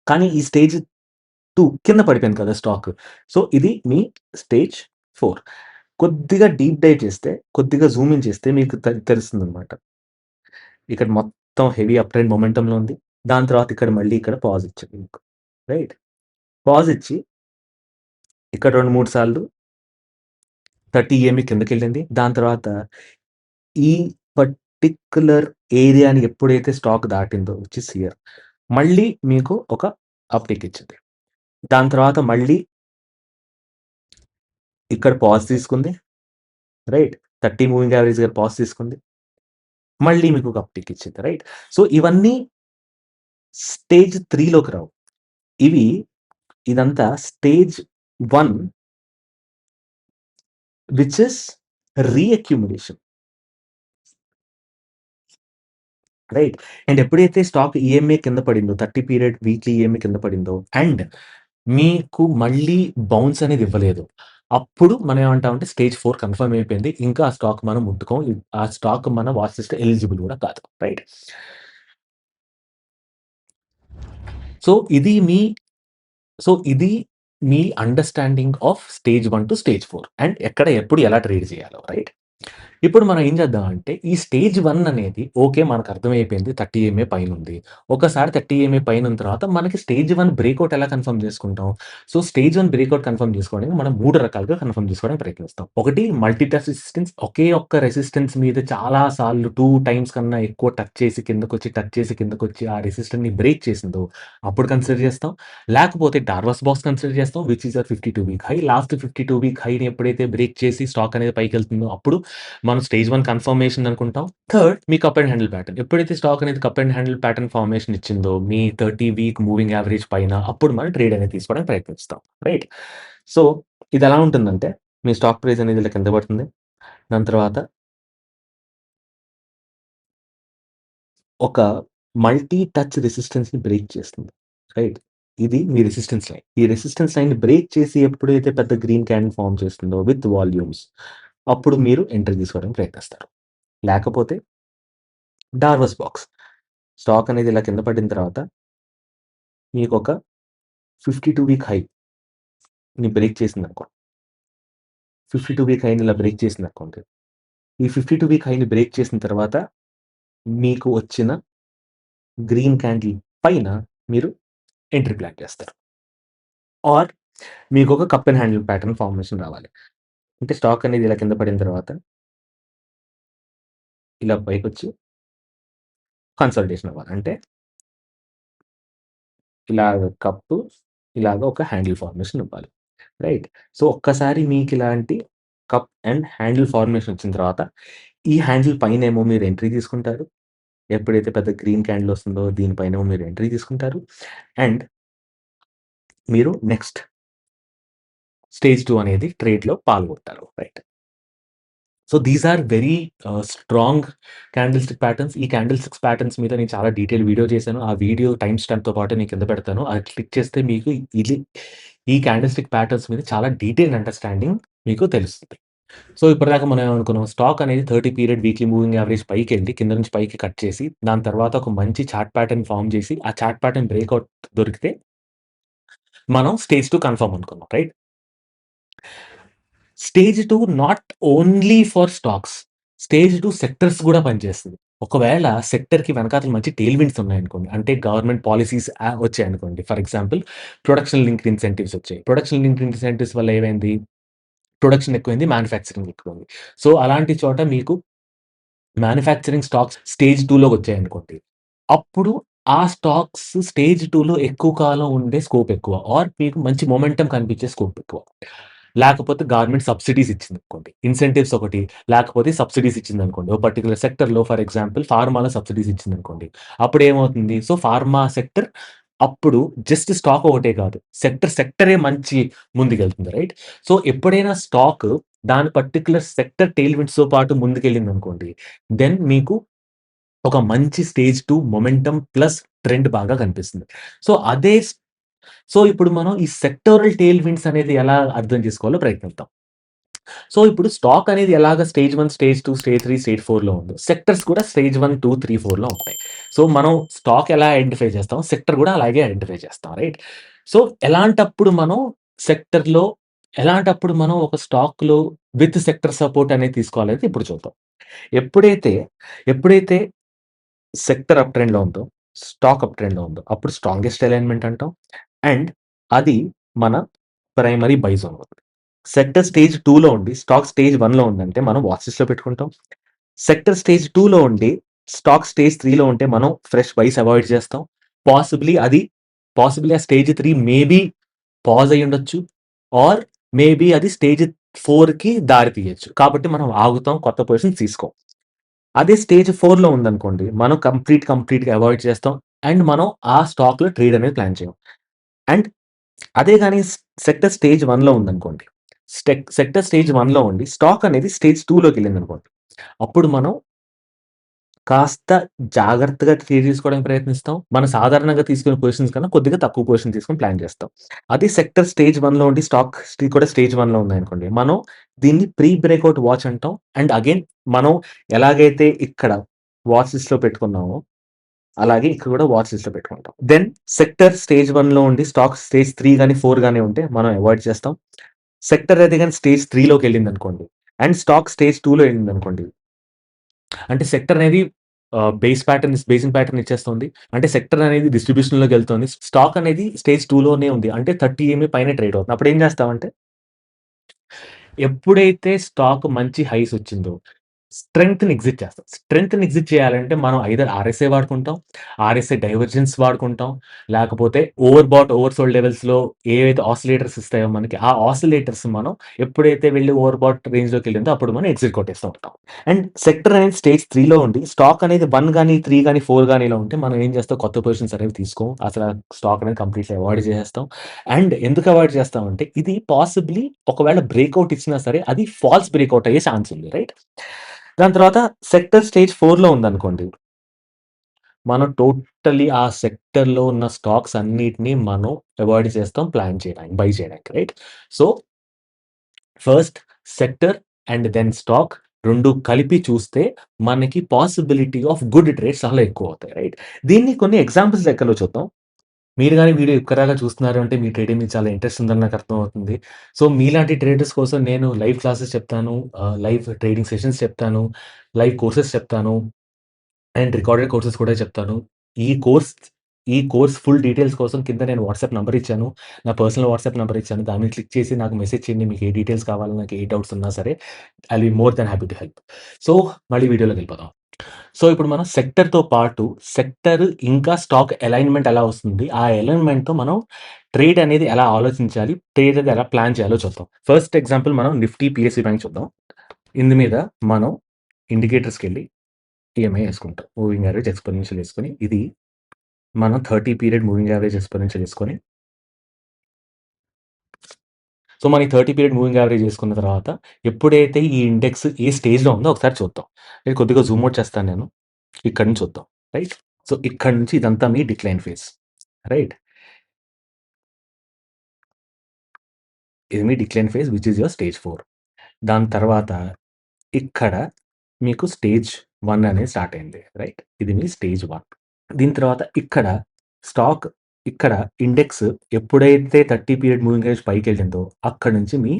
కానీ ఈ స్టేజ్ 2 కింద పడిపోయింది కదా స్టాక్. సో, ఇది మీ స్టేజ్ 4. కొద్దిగా డీప్ డైవ్ చేస్తే, కొద్దిగా జూమ్ ఇన్ చేస్తే మీకు తెలుస్తుందనమాట. ఇక్కడ మొత్తం హెవీ అప్ ట్రెండ్ మొమెంటమ్‌లో ఉంది. దాని తర్వాత ఇక్కడ మళ్ళీ ఇక్కడ పాజ్ ఇచ్చింది మీకు. రైట్. పాజ్ ఇచ్చి ఇక్కడ 2, 3 సార్లు 30 ఈఎంఈ కిందకెళ్ళింది. దాని తర్వాత ఈ పర్టిక్యులర్ ఏరియాని ఎప్పుడైతే స్టాక్ దాటిందో విచ్ ఈస్ హియర్ మళ్ళీ మీకు ఒక అప్‌టిక్ ఇచ్చింది. దాని తర్వాత మళ్ళీ ఇక్కడ పాజ్ తీసుకుంది. రైట్. 30 మూవింగ్ యావరేజ్ దగ్గర పాజ్ తీసుకుంది. మళ్ళీ మీకు ఒక అప్‌టిక్ ఇచ్చింది. రైట్. సో, ఇవన్నీ స్టేజ్ 3 లోకి రావు. ఇవి ఇదంతా stage 1 which is reaccumulation. Right. And ఎప్పుడైతే స్టాక్ ఈఎంఏ కింద పడిందో 30 పీరియడ్ వీక్లీ ఈఎంఏ కింద పడిందో అండ్ మీకు మళ్ళీ బౌన్స్ అనేది ఇవ్వలేదు. అప్పుడు మనం ఏమంటామంటే స్టేజ్ 4 కన్ఫర్మ్ అయిపోయింది. ఇంకా ఆ స్టాక్ మనం ముట్టుకోం. ఆ స్టాక్ మన వాచ్ లిస్ట్ ఎలిజిబుల్ కూడా కాదు. రైట్. సో, ఇది మీ సో, ఇది మీ understanding of stage 1 to stage 4 and ఎక్కడ, ఎప్పుడు, ఎలా ట్రేడ్ చేయాలో. రైట్. ఇప్పుడు మనం ఏం చేద్దామంటే, ఈ స్టేజ్ 1 అనేది ఓకే. మనకు అర్థమైపోయింది 30 ఈఎంఏ పైనుంది. ఒకసారి 30 ఈఎంఏ పైనున్న తర్వాత మనకి స్టేజ్ 1 బ్రేకౌట్ ఎలా కన్ఫర్మ్ చేసుకుంటాం? సో, స్టేజ్ 1 బ్రేకౌట్ కన్ఫర్మ్ చేసుకోవడానికి మనం 3 రకాలుగా కన్ఫర్మ్ చేసుకోవడానికి ప్రయత్నిస్తాం. ఒకటి మల్టీ టచ్ రెసిస్టెన్స్. ఒకే ఒక్క రెసిస్టెన్స్ మీద చాలా సార్లు 2 టైమ్స్ కన్నా ఎక్కువ టచ్ చేసి కిందకొచ్చి, టచ్ చేసి కిందకొచ్చి ఆ రెసిస్టెన్స్‌ని బ్రేక్ చేసిందో అప్పుడు కన్సిడర్ చేస్తాం. లేకపోతే డార్వాస్ బాక్స్ కన్సిడర్ చేస్తాం which is 52 week high. Last 52 week హైని ఎప్పుడైతే బ్రేక్ చేసి స్టాక్ అనేది పైకెళ్తుందో అప్పుడు మనం స్టేజ్ 1 కన్ఫర్మేషన్ అనుకుంటాం. థర్డ్ మీ కప్ అండ్ హ్యాండిల్ ప్యాటర్న్. ఎప్పుడైతే స్టాక్ అనేది cup and handle pattern formation ఇచ్చిందో మీ 30 వీక్ మూవింగ్ యావరేజ్ పైన అప్పుడు మనం ట్రేడ్ అనేది తీసుకోవడానికి ప్రయత్నిస్తాం. రైట్. సో, ఇదెలా ఉంటుందంటే మీ స్టాక్ ప్రైస్ అనేది ఇలా కింద పడుతుంది. దాని తర్వాత ఒక మల్టీ టచ్ రెసిస్టెన్స్‌ని బ్రేక్ చేస్తుంది. రైట్. ఇది మీ రెసిస్టెన్స్ లైన్. ఈ రెసిస్టెన్స్ లైన్‌ని బ్రేక్ చేసి ఎప్పుడైతే పెద్ద గ్రీన్ క్యాండిల్ ఫార్మ్ చేస్తుందో విత్ వాల్యూమ్స్ అప్పుడు మీరు ఎంట్రీ తీసుకోవడానికి ప్రయత్నిస్తారు. లేకపోతే డార్వస్ బాక్స్. స్టాక్ అనేది ఇలా కింద పడిన తర్వాత మీకొక 52 వీక్ హైని బ్రేక్ చేసిందనుకోండి. 52 వీక్ హైని ఇలా బ్రేక్ చేసిందనుకోండి. ఈ 52 వీక్ హైని బ్రేక్ చేసిన తర్వాత మీకు వచ్చిన గ్రీన్ క్యాండిల్ పైన మీరు ఎంట్రీ ప్లాన్ చేస్తారు. ఆర్ మీకొక cup and handle pattern formation రావాలి. అంటే స్టాక్ అనేది ఇలా కింద పడిన తర్వాత ఇలా పైకొచ్చి కన్సాలిడేషన్ అవ్వాలి. అంటే ఇలాగ కప్పు, ఇలాగ ఒక హ్యాండిల్ ఫార్మేషన్ ఇవ్వాలి. రైట్. సో, ఒక్కసారి మీకిలాంటి కప్ అండ్ హ్యాండిల్ ఫార్మేషన్ వచ్చిన తర్వాత, ఈ హ్యాండిల్ పైనేమో మీరు ఎంట్రీ తీసుకుంటారు. ఎప్పుడైతే పెద్ద గ్రీన్ క్యాండిల్ వస్తుందో దీనిపైనేమో మీరు ఎంట్రీ తీసుకుంటారు. అండ్ మీరు నెక్స్ట్ స్టేజ్ 2 అనేది ట్రేడ్‌లో పాల్గొంటారు. Right. So, these are very strong candlestick patterns. ఈ క్యాండిల్ స్టిక్స్ ప్యాటర్న్స్ మీద నేను చాలా డీటెయిల్ వీడియో చేశాను. ఆ వీడియో టైమ్ స్టాంప్‌తో పాటు నేను కింద పెడతాను. అది క్లిక్ చేస్తే మీకు ఇది ఈ క్యాండిల్ స్టిక్ ప్యాటర్న్స్ మీద చాలా డీటెయిల్డ్ అండర్‌స్టాండింగ్ మీకు తెలుస్తుంది. సో, ఇప్పటిదాకా మనం ఏమనుకున్నాం స్టాక్ అనేది 30 పీరియడ్ వీక్లీ మూవింగ్ యావరేజ్ పైకెళ్ళి కింద నుంచి పైకి కట్ చేసి దాని తర్వాత ఒక మంచి చార్ట్ ప్యాటర్న్ ఫార్మ్ చేసి ఆ చార్ట్ ప్యాటర్న్ బ్రేకౌట్ దొరికితే మనం స్టేజ్ 2 కన్ఫర్మ్ అనుకున్నాం. Right. Stage 2 not only for stocks. Stage 2 sectors గూడా పనిచేస్తది. ఒకవేళ సెక్టర్‌కి వెనకాతల మంచి టెయిల్ విండ్స్ ఉన్నాయనుకోండి. అంటే గవర్నమెంట్ పాలిసీస్ వచ్చాయనుకోండి. For example production linked incentives వచ్చాయి. ప్రొడక్షన్ లింక్డ్ ఇన్సెంటివ్స్ వల్ల ఏమైంది? ప్రొడక్షన్ ఎక్కువైంది. మ్యానుఫ్యాక్చరింగ్ ఎక్కువైంది. సో, అలాంటి చోట మీకు మ్యానుఫ్యాక్చరింగ్ స్టాక్స్ స్టేజ్ 2 లోకొచ్చాయనుకోండి. అప్పుడు ఆ స్టాక్స్ స్టేజ్ 2లో ఎక్కువ కాలం ఉండే స్కోప్ ఎక్కువ. ఆర్ మీకు మంచి మొమెంటమ్ కనిపించే స్కోప్ ఎక్కువ. లేకపోతే గవర్నమెంట్ సబ్సిడీస్ ఇచ్చిందనుకోండి. ఇన్సెంటివ్స్ ఒకటి, లేకపోతే సబ్సిడీస్ ఇచ్చిందనుకోండి. ఓ పర్టిక్యులర్ సెక్టర్‌లో ఫర్ ఎగ్జాంపుల్ ఫార్మాలో సబ్సిడీస్ ఇచ్చిందనుకోండి. అప్పుడేమవుతుంది? సో, ఫార్మా సెక్టర్ అప్పుడు జస్ట్ స్టాక్ ఒకటే కాదు. సెక్టరే మంచి ముందుకెళ్తుంది. రైట్? సో, ఎప్పుడైనా స్టాక్ దాని పర్టిక్యులర్ సెక్టర్ టెయిల్‌విండ్స్‌తో పాటు ముందుకెళ్ళిందనుకోండి. దెన్ మీకు ఒక మంచి స్టేజ్ 2 మొమెంటమ్ ప్లస్ ట్రెండ్ బాగా కనిపిస్తుంది. సో, సో, ఇప్పుడు మనం ఈ సెక్టోరల్ టెయిల్‌విండ్స్ అనేది ఎలా అర్థం చేసుకోవాలో ప్రయత్నిద్దాం. సో, ఇప్పుడు స్టాక్ అనేది ఎలాగా స్టేజ్ 1, స్టేజ్ 2, స్టేజ్ 3, స్టేజ్ 4లో ఉందో, సెక్టర్స్ కూడా స్టేజ్ 1, 2, 3, 4లో ఉంటాయి. సో, మనం స్టాక్ ఎలా ఐడెంటిఫై చేస్తాం, సెక్టర్ కూడా అలాగే ఐడెంటిఫై చేస్తాం. రైట్? సో, ఎలాంటప్పుడు మనం సెక్టర్‌లో ఎలాంటప్పుడు మనం ఒక స్టాక్‌లో విత్ సెక్టర్ సపోర్ట్ అనేది తీసుకోవాలనేది ఇప్పుడు చూద్దాం. ఎప్పుడైతే, ఎప్పుడైతే సెక్టర్ అప్ ట్రెండ్‌లో ఉందో, స్టాక్ అప్ ట్రెండ్‌లో ఉందో, అప్పుడు స్ట్రాంగెస్ట్ అలైన్‌మెంట్ అంటాం. అండ్ అది మన ప్రైమరీ బై జోన్ అవుతది. సెక్టర్ స్టేజ్ 2లో ఉండి, స్టాక్ స్టేజ్ 1లో ఉందంటే మనం వాచ్ లిస్ట్‌లో పెట్టుకుంటాం. సెక్టర్ స్టేజ్ 2లో ఉండి, స్టాక్ స్టేజ్ 3లో ఉంటే మనం ఫ్రెష్ బైస్ అవాయిడ్ చేస్తాం. పాసిబ్లీ అది పాసిబ్లీ ఆ స్టేజ్ 3 మేబీ పాజ్ అయ్యుండొచ్చు. ఆర్ మేబీ అది స్టేజ్ 4కి దారి తీయొచ్చు. కాబట్టి మనం ఆగుతాం. కొత్త పొజిషన్స్ తీసుకోం. అదే స్టేజ్ 4లో ఉందనుకోండి. మనం కంప్లీట్‌గా అవాయిడ్ చేస్తాం. అండ్ మనం ఆ స్టాక్‌లో ట్రేడ్ అనేది ప్లాన్ చేయం. అండ్ అదే గాని సెక్టర్ స్టేజ్ 1లో ఉందనుకోండి. సెక్టర్ స్టేజ్ 1లో ఉండి స్టాక్ అనేది స్టేజ్ 2లోకెళ్ళిందనుకోండి. అప్పుడు మనం కాస్త జాగ్రత్తగా ట్రేడ్ తీసుకోవడానికి ప్రయత్నిస్తాం. మనం సాధారణంగా తీసుకునే పొజిషన్స్ కన్నా కొద్దిగా తక్కువ పొజిషన్ తీసుకొని ప్లాన్ చేస్తాం. అదే సెక్టర్ స్టేజ్ 1లో ఉండి స్టాక్ కూడా స్టేజ్ 1లో ఉందనుకోండి. మనం దీన్ని ప్రీ బ్రేక్‌ఔట్ వాచ్ అంటాం. అండ్ అగైన్ మనం ఎలాగైతే ఇక్కడ వాచ్ లిస్ట్‌లో పెట్టుకున్నామో, అలాగే ఇక్కడ కూడా వాచ్ లిస్ట్‌లో పెట్టుకుంటాం. దెన్ సెక్టర్ స్టేజ్ 1లో ఉండి స్టాక్ స్టేజ్ 3 గాని, 4 గాని ఉంటే మనం అవాయిడ్ చేస్తాం. సెక్టర్ అయితే గాని స్టేజ్ 3లోకెళ్ళిందనుకోండి. అండ్ స్టాక్ స్టేజ్ 2లో ఎళ్ళిందనుకోండి. అంటే సెక్టర్ అనేది బేసింగ్ ప్యాటర్న్ ఇచ్చేస్తుంది. అంటే సెక్టర్ అనేది డిస్ట్రిబ్యూషన్‌లోకెళ్తుంది. స్టాక్ అనేది స్టేజ్ 2లోనే ఉంది. అంటే 30 ఈఎంఏ పైనే ట్రేడ్ అవుతుంది. అప్పుడేం చేస్తామంటే, ఎప్పుడైతే స్టాక్ మంచి హైస్ వచ్చిందో స్ట్రెంగ్త్‌ని ఎగ్జిట్ చేస్తాం. స్ట్రెంగ్త్‌ని ఎగ్జిట్ చేయాలంటే మనం ఐదర్ ఆర్ఎస్ఐ వాడుకుంటాం, ఆర్ఎస్ఐ డైవర్జెన్స్ వాడుకుంటాం, లేకపోతే ఓవర్ బాట్, ఓవర్ సోల్డ్ లెవెల్స్‌లో ఏవైతే ఆసిలేటర్స్ ఇస్తాయో మనకి, ఆ ఆసిలేటర్స్ మనం ఎప్పుడైతే వెళ్లి ఓవర్ బాట్ రేంజ్‌లోకెళ్ళిందో అప్పుడు మనం ఎగ్జిట్ కొట్టేస్తూ ఉంటాం. అండ్ సెక్టర్ అనేది స్టేజ్ 3లో ఉండి స్టాక్ అనేది 1 గాని, 3 గాని, 4 గాని ఇలా ఉంటే మనం ఏం చేస్తాం, కొత్త పొజిషన్స్ అనేవి తీసుకోం. అసల స్టాక్ అనేది కంప్లీట్‌లీ అవాయిడ్ చేసేస్తాం. అండ్ ఎందుకు అవాయిడ్ చేస్తామంటే ఇది పాసిబ్లీ ఒకవేళ బ్రేక్‌ఔట్ ఇచ్చినా సరే అది ఫాల్స్ బ్రేక్‌ఔట్ అయ్యే ఛాన్స్ ఉంది. రైట్? దాని తర్వాత సెక్టర్ స్టేజ్ 4లో ఉందనుకోండి. మనం టోటల్లీ ఆ సెక్టర్‌లో ఉన్న స్టాక్స్ అన్నిటిని మనం అవాయిడ్ చేస్తాం ప్లాన్ చేయడానికి, బై చేయడానికి. Right? So, first sector and then stock 2 కలిపి చూస్తే మనకి పాసిబిలిటీ ఆఫ్ గుడ్ ట్రేడ్స్ చాలా ఎక్కువవుతాయి. రైట్? దీన్ని కొన్ని ఎగ్జాంపుల్స్ లెక్కలో చూద్దాం. మీరు గాని వీడియో ఇప్పటిదాకా చూస్తున్నారు అంటే మీ ట్రేడింగ్ మీద చాలా ఇంట్రెస్ట్ ఉందని నాకు అర్థమవుతుంది. సో, మీలాంటి ట్రేడర్స్ కోసం నేను లైవ్ క్లాసెస్ చెప్తాను. లైవ్ ట్రేడింగ్ సెషన్స్ చెప్తాను. లైవ్ కోర్సెస్ చెప్తాను. అండ్ రికార్డెడ్ కోర్సెస్ కూడా చెప్తాను. ఈ కోర్స్ ఈ కోర్స్ ఫుల్ డీటెయిల్స్ కోసం కింద నేను వాట్సాప్ నంబర్ ఇచ్చాను. నా పర్సనల్ వాట్సాప్ నంబర్ ఇచ్చాను. దాని మీద క్లిక్ చేసి నాకు మెసేజ్ చేయండి. మీకు ఏ డీటెయిల్స్ కావాలో, నాకు ఏ డౌట్స్ ఉన్నా సరే I will be more than happy to help. So, మళ్ళీ వీడియోలోకెళ్ళిపోదాం. సో, ఇప్పుడు మనం సెక్టర్‌తో పాటు సెక్టర్ ఇంకా స్టాక్ అలైన్‌మెంట్ ఎలా వస్తుంది? ఆ అలైన్‌మెంట్‌తో మనం ట్రేడ్ అనేది ఎలా ఆలోచించాలి? ట్రేడ్ అనేది ఎలా ప్లాన్ చేయాలో చూద్దాం. ఫస్ట్ ఎగ్జాంపుల్ మనం నిఫ్టీ, పీఎస్‌సీ బ్యాంక్ చూద్దాం. ఇందు మీద మనం ఇండికేటర్స్‌కెళ్ళి ఈఎంఐ యేసుకుంటాం. మూవింగ్ యావరేజ్, ఎక్స్‌పోనెన్షియల్ యేసుకొని, ఇది మనం 30 పీరియడ్ మూవింగ్ యావరేజ్, ఎక్స్‌పోనెన్షియల్ యేసుకొని, సో, మన ఈ 30 పీరియడ్ మూవింగ్ యావరేజ్ యేసుకున్న తర్వాత, ఎప్పుడైతే ఈ ఇండెక్స్ ఏ స్టేజ్‌లో ఉందో ఒకసారి చూద్దాం. ఇది కొద్దిగా జూమ్ ఔట్ చేస్తాను నేను. ఇక్కడి నుంచి చూద్దాం. రైట్? సో, ఇక్కడి నుంచి ఇదంతా మీ డిక్లైన్ ఫేజ్. రైట్? ఇది మీ decline phase which is your stage 4. దాని తర్వాత ఇక్కడ మీకు స్టేజ్ 1 అనేది స్టార్ట్ అయింది. రైట్? ఇది మీ స్టేజ్ 1. దీని తర్వాత ఇక్కడ స్టాక్ ఇక్కడ ఇండెక్స్ ఎప్పుడైతే 30 పీరియడ్ మూవింగ్ యావరేజ్ పైకెళ్ళిందో అక్కడి నుంచి మీ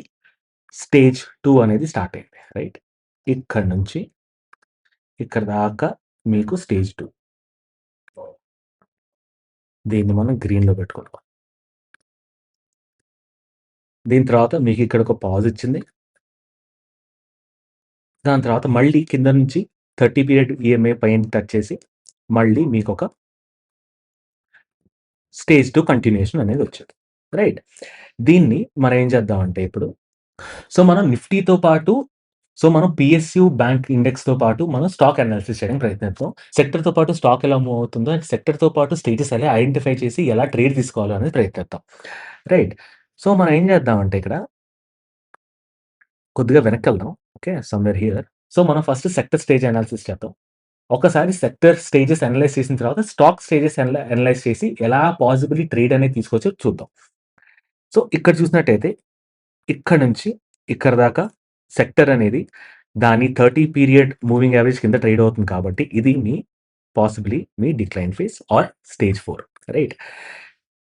స్టేజ్ 2 అనేది స్టార్ట్ అయింది. రైట్? ఇక్కడి నుంచి ఇక్కడ దాకా మీకు స్టేజ్ 2. దీన్ని మనం గ్రీన్‌లో పెట్టుకుందాం. దీని తర్వాత మీకు ఇక్కడ ఒక పాజ్ ఇచ్చింది. దాని తర్వాత మళ్ళీ కింద నుంచి 30 పీరియడ్ ఈఎంఐ పైన టచ్ చేసి మళ్ళీ మీకొక స్టేజ్ 2 కంటిన్యూయేషన్ అనేది వచ్చింది. రైట్? దీన్ని మనం ఏం చేద్దామంటే ఇప్పుడు సో, మనం నిఫ్టీతో పాటు మనం PSU బ్యాంక్ ఇండెక్స్‌తో పాటు మనం స్టాక్ అనాలిసిస్ చేయడానికి ప్రయత్నిద్దాం. సెక్టర్‌తో పాటు స్టాక్ ఎలా మూవ్ అవుతుందో అండ్ సెక్టర్‌తో పాటు స్టేజెస్ ఎలా ఐడెంటిఫై చేసి ఎలా ట్రేడ్ తీసుకోవాలో అనేది ప్రయత్నిద్దాం. రైట్. సో, మనం ఏం చేద్దామంటే ఇక్కడ కొద్దిగా వెనక్కెళ్దాం. ఓకే. Somewhere here. సో, మనం ఫస్ట్ సెక్టర్ స్టేజ్ అనాలిసిస్ చేద్దాం. ఒకసారి సెక్టర్ స్టేజెస్ అనలైజ్ చేసిన తర్వాత స్టాక్ స్టేజెస్ అనలైజ్ చేసి ఎలా పాసిబిలీ ట్రేడ్ అనేది తీసుకోవచ్చో చూద్దాం. సో, ఇక్కడ చూసినట్టయితే ఇక్కడ నుంచి ఇక్కడ దాకా సెక్టర్ అనేది దాని 30 పీరియడ్ మూవింగ్ యావరేజ్ కింద ట్రేడ్ అవుతుంది కాబట్టి ఇది పాసిబ్లీ మీ decline phase or stage 4 right.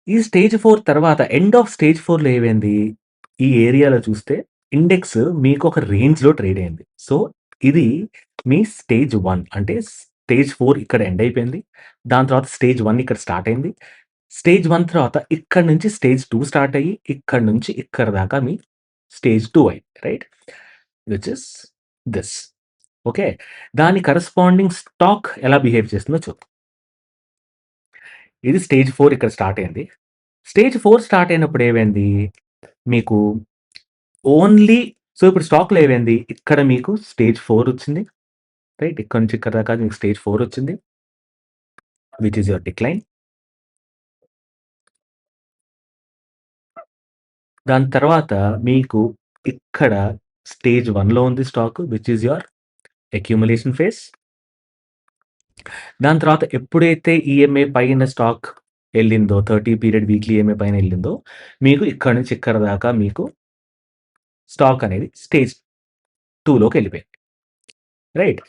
ఈ స్టేజ్ 4 తర్వాత ఎండ్ ఆఫ్ స్టేజ్ 4లో ఏమైంది? ఈ ఏరియాలో చూస్తే ఇండెక్స్ మీకు ఒక రేంజ్‌లో ట్రేడ్ అయింది. సో, ఇది మీ స్టేజ్ 1 అంటే స్టేజ్ 4 ఇక్కడ ఎండ్ అయిపోయింది. దాని తర్వాత స్టేజ్ 1 ఇక్కడ స్టార్ట్ అయింది. స్టేజ్ 1 తర్వాత ఇక్కడి నుంచి స్టేజ్ 2 స్టార్ట్ అయ్యి, ఇక్కడి నుంచి ఇక్కడ దాకా మీ స్టేజ్ 2 అయింది. Right? Which is this. Okay. దాని కరస్పాండింగ్ స్టాక్ ఎలా బిహేవ్ చేస్తుందో చూద్దాం. ఇది స్టేజ్ 4 ఇక్కడ స్టార్ట్ అయింది. స్టేజ్ 4 స్టార్ట్ అయినప్పుడు ఏమైంది? మీకు ఓన్లీ సో, ఇప్పుడు స్టాక్‌లో ఏమైంది? ఇక్కడ మీకు స్టేజ్ 4 వచ్చింది. రైట్? ఇక్కడి నుంచి ఇక్కడ దాకా మీకు స్టేజ్ 4 వచ్చింది. Which is your decline. దాని తర్వాత మీకు ఇక్కడ స్టేజ్ 1లో ఉంది stock which is your accumulation phase. దాని తర్వాత ఎప్పుడైతే ఈఎంఐ పైన స్టాక్ ఎళ్ళిందో 30 పీరియడ్ వీక్లీ ఈఎంఐ పైన ఎళ్ళిందో, మీకు ఇక్కడి నుంచి ఇక్కడ దాకా మీకు స్టాక్ అనేది స్టేజ్ 2లోకి ఎళ్ళిపోయింది. రైట్.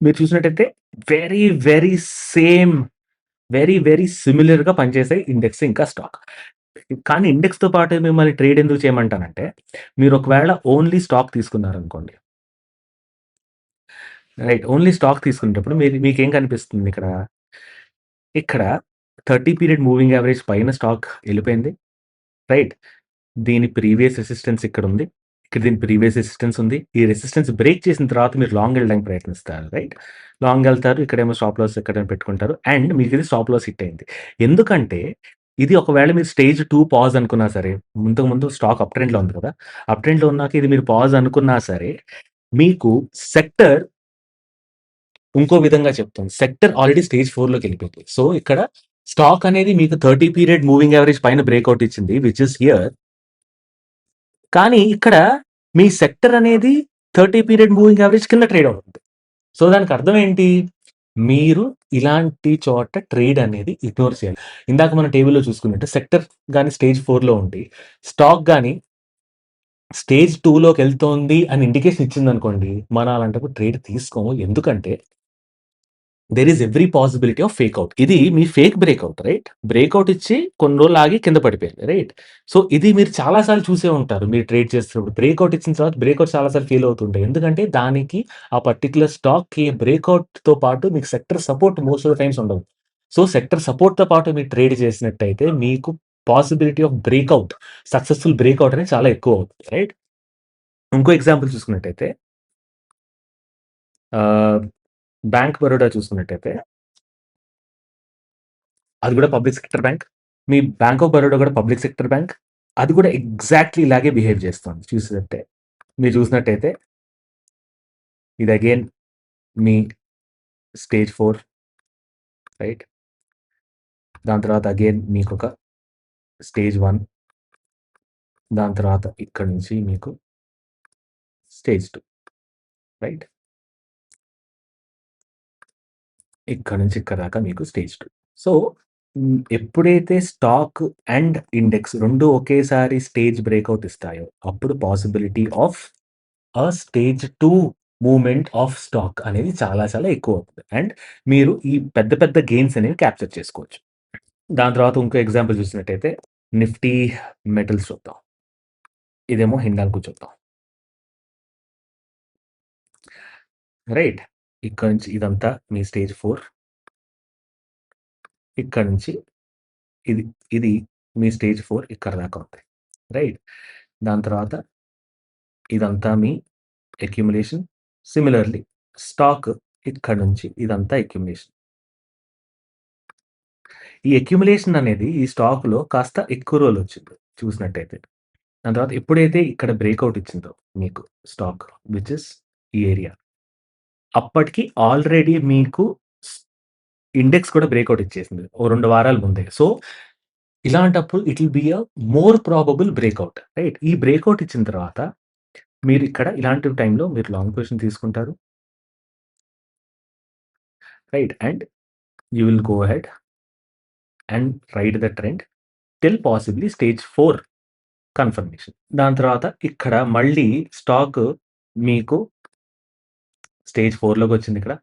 మీరు చూసినట్టయితే వెరీ, వెరీ సేమ్ వెరీ సిమిలర్‌గా పనిచేసాయి ఇండెక్స్ ఇంకా స్టాక్. కానీ ఇండెక్స్‌తో పాటు మిమ్మల్ని ట్రేడ్ ఎందుకు చేయమంటానంటే, మీరు ఒకవేళ ఓన్లీ స్టాక్ తీసుకున్నారనుకోండి. రైట్. ఓన్లీ స్టాక్ తీసుకునేటప్పుడు మీకేం కనిపిస్తుంది ఇక్కడ? ఇక్కడ 30 పీరియడ్ మూవింగ్ యావరేజ్ పైన స్టాక్ ఎళ్ళిపోయింది. రైట్. దీని ప్రీవియస్ రెసిస్టెన్స్ ఇక్కడుంది. ఇక్కడ దీని ప్రీవియస్ రెసిస్టెన్స్ ఉంది. ఈ రెసిస్టెన్స్ బ్రేక్ చేసిన తర్వాత మీరు లాంగ్ ఎళ్ళడానికి ప్రయత్నిస్తారు. రైట్. లాంగ్ ఎళ్తారు. ఇక్కడేమో స్టాప్ లాస్ ఎక్కడైనా పెట్టుకుంటారు. అండ్ మీకిది స్టాప్ లాస్ హిట్ అయింది. ఎందుకంటే ఇది ఒకవేళ మీరు స్టేజ్ 2 పాజ్ అనుకున్నా సరే, ఇంతకుముందు స్టాక్ అప్ ట్రెండ్‌లో ఉంది కదా! అప్ ట్రెండ్‌లో ఉన్నాక ఇది మీరు పాజ్ అనుకున్నా సరే, మీకు సెక్టర్ ఇంకో విధంగా చెప్తాను. సెక్టర్ ఆల్రెడీ స్టేజ్ 4లోకెళ్ళిపోయింది. సో, ఇక్కడ స్టాక్ అనేది మీకు 30 పీరియడ్ మూవింగ్ యావరేజ్ పైన బ్రేక్‌ఔట్ ఇచ్చింది. Which is here. కానీ ఇక్కడ మీ సెక్టర్ అనేది 30 పీరియడ్ మూవింగ్ యావరేజ్ కింద ట్రేడ్ అవుతుంది. సో, దానికి అర్థం ఏంటి? మీరు ఇలాంటి చోట ట్రేడ్ అనేది ఇగ్నోర్ చేయాలి. ఇందాక మనం టేబుల్‌లో చూసుకున్నట్టు సెక్టర్ గాని స్టేజ్ 4లో ఉండి, స్టాక్ గాని స్టేజ్ 2లోకెళ్తోంది అని ఇండికేషన్ ఇచ్చిందనుకోండి, మనం అలాంటప్పుడు ట్రేడ్ తీసుకోము. ఎందుకంటే there is every possibility of fake out. ఇది మీ ఫేక్ బ్రేక్‌ఔట్ రైట్? బ్రేక్‌ఔట్ ఇచ్చి కొన్ని రోజులు ఆగి కింద పడిపోయింది రైట్? సో, ఇది మీరు చాలా సార్లు చూసే ఉంటారు. మీరు ట్రేడ్ చేస్తున్నప్పుడు. బ్రేక్‌ఔట్ ఇచ్చిన తర్వాత బ్రేక్‌ఔట్ చాలా సార్లు ఫెయిల్ అవుతుంటాయి. ఎందుకంటే దానికి ఆ పర్టిక్యులర్ స్టాక్‌కి బ్రేక్‌ఔట్‌తో పాటు మీకు sector support most of the times ఉండదు. సో, సెక్టర్ సపోర్ట్‌తో పాటు మీరు ట్రేడ్ చేసినట్టయితే మీకు possibility of breakout, successful breakout అనేది చాలా ఎక్కువ అవుతుంది రైట్? ఇంకో ఎగ్జాంపుల్ చూసుకున్నట్టయితే ఆహ్, బ్యాంక్ బరోడా చూసుకున్నట్టయితే అది కూడా public sector bank. Me bank of Baroda కూడా పబ్లిక్ సెక్టర్ బ్యాంక్. అది కూడా ఎగ్జాక్ట్‌లీ ఇలాగే బిహేవ్ చేస్తుంది మీరు చూసినట్టయితే ఇది అగైన్ మీ స్టేజ్ 4 రైట్. దాని తర్వాత అగైన్ మీకొక స్టేజ్ 1 దాని తర్వాత ఇక్కడి నుంచి మీకు స్టేజ్ 2 రైట్. ఇక్కడి నుంచి ఇక్కడ దాకా మీకు స్టేజ్ 2. సో, ఎప్పుడైతే స్టాక్ అండ్ ఇండెక్స్ 2 ఒకేసారి స్టేజ్ బ్రేక్‌ఔట్ ఇస్తాయో, అప్పుడు possibility of stage 2 movement of stock అనేది చాలా చాలా ఎక్కువవుతది. అండ్ మీరు ఈ పెద్ద పెద్ద గెయిన్స్ అనేవి క్యాప్చర్ చేసుకోవచ్చు. దాని తర్వాత ఇంకో ఎగ్జాంపుల్ చూసినట్టయితే నిఫ్టీ మెటల్స్ చూద్దాం. ఇదేమో హిండాల్‌కో చూద్దాం. రైట్. ఇక్కడ నుంచి ఇదంతా మీ స్టేజ్ 4. ఇక్కడ నుంచి ఇది ఇది మీ స్టేజ్ 4 ఇక్కడ దాకా ఉంది. రైట్. దాని తర్వాత ఇదంతా మీ అక్యుములేషన్. సిమిలర్‌లీ స్టాక్ ఇక్కడ నుంచి ఇదంతా అక్యుములేషన్. ఈ అక్యుములేషన్ అనేది ఈ స్టాక్‌లో కాస్త ఎక్కువ రోజులొచ్చింది చూసినట్టయితే. దాని తర్వాత ఎప్పుడైతే ఇక్కడ బ్రేకౌట్ ఇచ్చిందో మీకు స్టాక్ విచ్ ఇస్ ఈ ఏరియా. అప్పటికి ఆల్రెడీ మీకు స్ ఇండెక్స్ కూడా బ్రేకౌట్ ఇచ్చేసింది. ఓ 2 వారాల ముందే. సో, ఇలాంటప్పుడు it will be a more probable breakout. Right? ఈ బ్రేకౌట్ ఇచ్చిన తర్వాత మీరిక్కడ ఇలాంటి టైంలో మీరు లాంగ్ పొజిషన్ తీసుకుంటారు. Right? And you will go ahead and ride the trend till possibly stage 4 confirmation. దాని తర్వాత ఇక్కడ మళ్ళీ స్టాక్ మీకు స్టేజ్ 4 లోకొచ్చిందిక్కడ.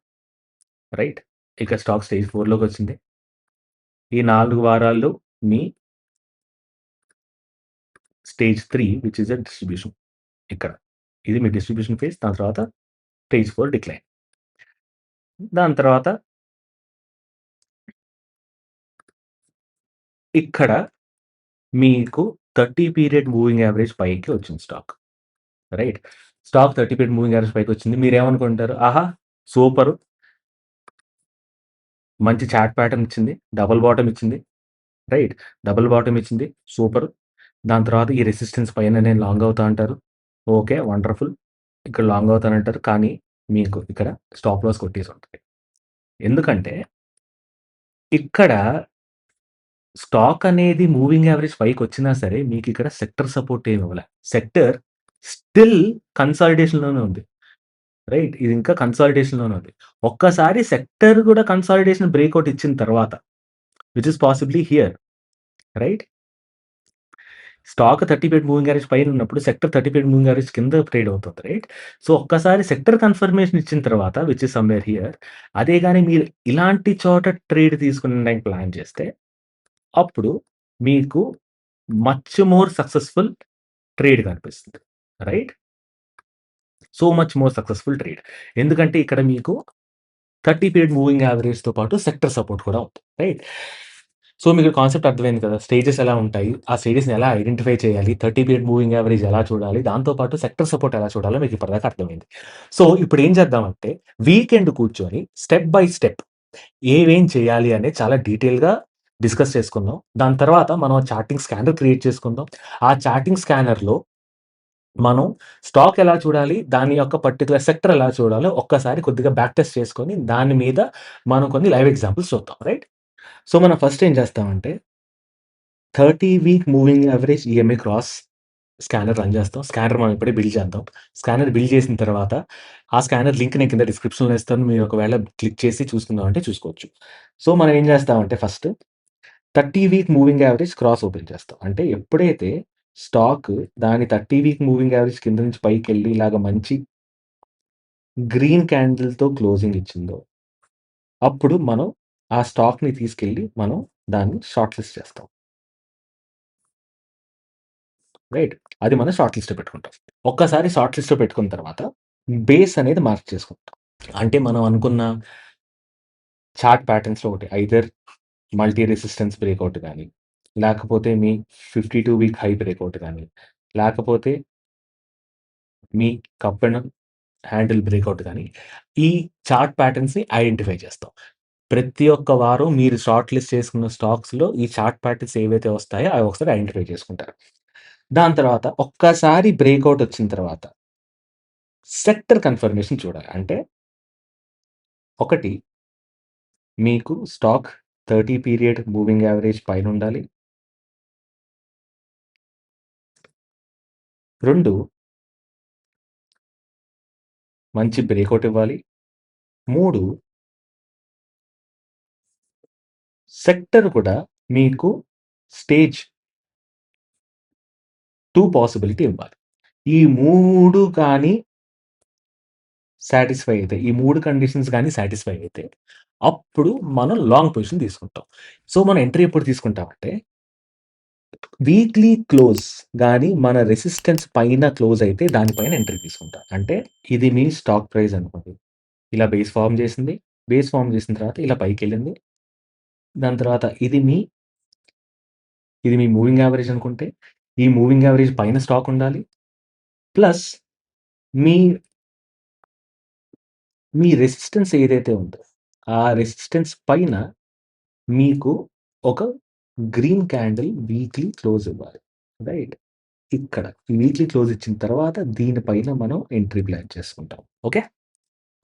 రైట్? ఇక స్టాక్ స్టేజ్ 4 లోకొచ్చింది. ఈ 4 వారాల్లో మీ stage 3 which is a distribution ఇక్కడ. ఇది మీ డిస్ట్రిబ్యూషన్ ఫేజ్. దాని తర్వాత స్టేజ్ 4 డిక్లైన్. దాని తర్వాత ఇక్కడ మీకు 30 పీరియడ్ మూవింగ్ యావరేజ్ పైకి వచ్చింది stock. Right? Stock 30 period moving average పైకొచ్చింది. మీరేమనుకుంటారు? ఆహా! సూపరు. మంచి చార్ట్ ప్యాటర్న్ ఇచ్చింది. డబుల్ బాటమ్ ఇచ్చింది. రైట్? డబుల్ బాటమ్ ఇచ్చింది. సూపర్. దాని తర్వాత ఈ రెసిస్టెన్స్ పైన నేను లాంగ్ అవుతా అంటారు. ఓకే. వండర్‌ఫుల్. ఇక్కడ లాంగ్ అవుతానంటారు. కానీ మీకు ఇక్కడ స్టాప్ లాస్ కొట్టేసి ఉంటది. ఎందుకంటే ఇక్కడ స్టాక్ అనేది మూవింగ్ యావరేజ్ పైకొచ్చినా సరే మీకిక్కడ సెక్టర్ సపోర్ట్ ఏమి ఇవ్వలే. సెక్టర్ స్టిల్ కన్సాలిడేషన్‌లోనే ఉంది. రైట్? ఇది ఇంకా కన్సాలిడేషన్‌లోనే ఉంది. ఒక్కసారి సెక్టర్ కూడా కన్సాలిడేషన్ బ్రేకౌట్ ఇచ్చిన తర్వాత which is possibly here. Right? Stock 30 period moving average పైన ఉన్నప్పుడు సెక్టర్ 30 పీరియడ్ మూవింగ్ యావరేజ్ కింద ట్రేడ్ అవుతుంది. రైట్? సో, ఒక్కసారి సెక్టర్ కన్ఫర్మేషన్ ఇచ్చిన తర్వాత విచ్ ఈస్ సమ్‌వేర్ హియర్. అదే గాని మీరు ఇలాంటి చోట ట్రేడ్ తీసుకునడానికి ప్లాన్ చేస్తే అప్పుడు మీకు మచ్ మోర్ సక్సెస్‌ఫుల్ ట్రేడ్ కనిపిస్తుంది. Right? So much more successful trade. ఎందుకంటే ఇక్కడ మీకు 30 పీరియడ్ మూవింగ్ యావరేజ్‌తో పాటు సెక్టర్ సపోర్ట్ కూడా ఉంది. రైట్? సో, మీకు కాన్సెప్ట్ అర్థమైంది కదా! స్టేజెస్ ఎలా ఉంటాయి? ఆ స్టేజెస్‌ని ఎలా ఐడెంటిఫై చేయాలి? 30 పీరియడ్ మూవింగ్ యావరేజ్ ఎలా చూడాలి? దాంతో పాటు సెక్టర్ సపోర్ట్ ఎలా చూడాలో మీకు ఇప్పటిదాకా అర్థమైంది. సో, ఇప్పుడు ఏం చేద్దామంటే వీకెండ్ కూర్చొని స్టెప్ బై స్టెప్ ఏవేం చేయాలి అనేది చాలా డీటెయిల్‌గా డిస్కస్ చేసుకుందాం. దాని తర్వాత మనం చార్టింగ్ స్కానర్ క్రియేట్ చేసుకుందాం. ఆ చార్టింగ్ స్కానర్‌లో మనం స్టాక్ ఎలా చూడాలి? దాని యొక్క పర్టిక్యులర్ సెక్టర్ ఎలా చూడాలో ఒక్కసారి కొద్దిగా బ్యాక్ టెస్ట్ చేసుకొని దాని మీద మనం కొన్ని లైవ్ ఎగ్జాంపుల్స్ చూద్దాం. రైట్? సో, మనం ఫస్ట్ ఏం చేస్తామంటే 30 week moving average EMI cross scanner run చేస్తాం. స్కానర్ మనం ఇప్పుడే బిల్డ్ చేద్దాం. స్కానర్ బిల్డ్ చేసిన తర్వాత ఆ స్కానర్ లింక్ నేను కింద డిస్క్రిప్షన్‌లో ఇస్తాను. మీరు ఒకవేళ క్లిక్ చేసి చూసుకుందాం అంటే చూసుకోవచ్చు. సో, మనం ఏం చేస్తామంటే first 30 week moving average cross open చేస్తాం. అంటే ఎప్పుడైతే స్టాక్ దాని 30 వీక్ మూవింగ్ యావరేజ్ కింద నుంచి పైకెళ్ళి ఇలాగ మంచి గ్రీన్ క్యాండిల్‌తో క్లోజింగ్ ఇచ్చిందో, అప్పుడు మనం ఆ స్టాక్‌ని తీసుకెళ్ళి మనం దాన్ని షార్ట్ లిస్ట్ చేస్తాం. రైట్? అది మనం షార్ట్ లిస్ట్‌లో పెట్టుకుంటాం. ఒక్కసారి షార్ట్ లిస్ట్‌లో పెట్టుకున్న తర్వాత బేస్ అనేది మార్క్ చేసుకుంటాం. అంటే మనం అనుకున్న చార్ట్ ప్యాటర్న్స్‌లో ఒకటి ఐదర్ మల్టీ రెసిస్టెన్స్ బ్రేకౌట్ గాని, లేకపోతే మీ 52 వీక్ హై బ్రేకౌట్ గాని, లేకపోతే మీ కప్ అండ్ హ్యాండిల్ బ్రేకౌట్ గాని, ఈ చార్ట్ ప్యాటర్న్స్‌ని ఐడెంటిఫై చేస్తాం. ప్రతి ఒక్క వారం మీరు షార్ట్ లిస్ట్ చేసుకున్న స్టాక్స్‌లో ఈ చార్ట్ ప్యాటర్న్స్ ఏవైతే వస్తాయో అవి ఒకసారి ఐడెంటిఫై చేసుకుంటారు. దాని తర్వాత ఒక్కసారి బ్రేకౌట్ వచ్చిన తర్వాత సెక్టర్ కన్ఫర్మేషన్ చూడాలి. అంటే ఒకటి మీకు స్టాక్ 30 పీరియడ్ మూవింగ్ యావరేజ్ పైనుండాలి. 2 మంచి బ్రేకౌట్ ఇవ్వాలి. 3 సెక్టర్ కూడా మీకు స్టేజ్ 2 పాసిబిలిటీ ఇవ్వాలి. ఈ 3 కానీ సాటిస్ఫై అయితే, ఈ 3 కండిషన్స్ గాని సాటిస్ఫై అయితే, అప్పుడు మనం లాంగ్ పొజిషన్ తీసుకుంటాం. సో, మనం ఎంట్రీ ఎప్పుడు తీసుకుంటామంటే, వీక్లీ క్లోజ్ గాని మన రెసిస్టెన్స్ పైన క్లోజ్ అయితే దాని పైన ఎంట్రీ తీసుకుంటాం. అంటే ఇది మీ స్టాక్ ప్రైస్ అనుకోండి. ఇలా బేస్ ఫార్మ్ చేసింది. బేస్ ఫార్మ్ చేసిన తర్వాత ఇలా పైకెళ్ళింది. దాని తర్వాత ఇది మీ మూవింగ్ యావరేజ్ అనుకుంటే, ఈ మూవింగ్ యావరేజ్ పైన స్టాక్ ఉండాలి. ప్లస్ మీ మీ రెసిస్టెన్స్ ఏదైతే ఉందో, ఆ రెసిస్టెన్స్ పైన మీకు ఒక గ్రీన్ క్యాండిల్ వీక్లీ క్లోజ్ ఇవ్వాలి. రైట్? ఇక్కడ వీక్లీ క్లోజ్ ఇచ్చిన తర్వాత దీనిపైన మనం ఎంట్రీ ప్లాన్ చేసుకుంటాం. ఓకే.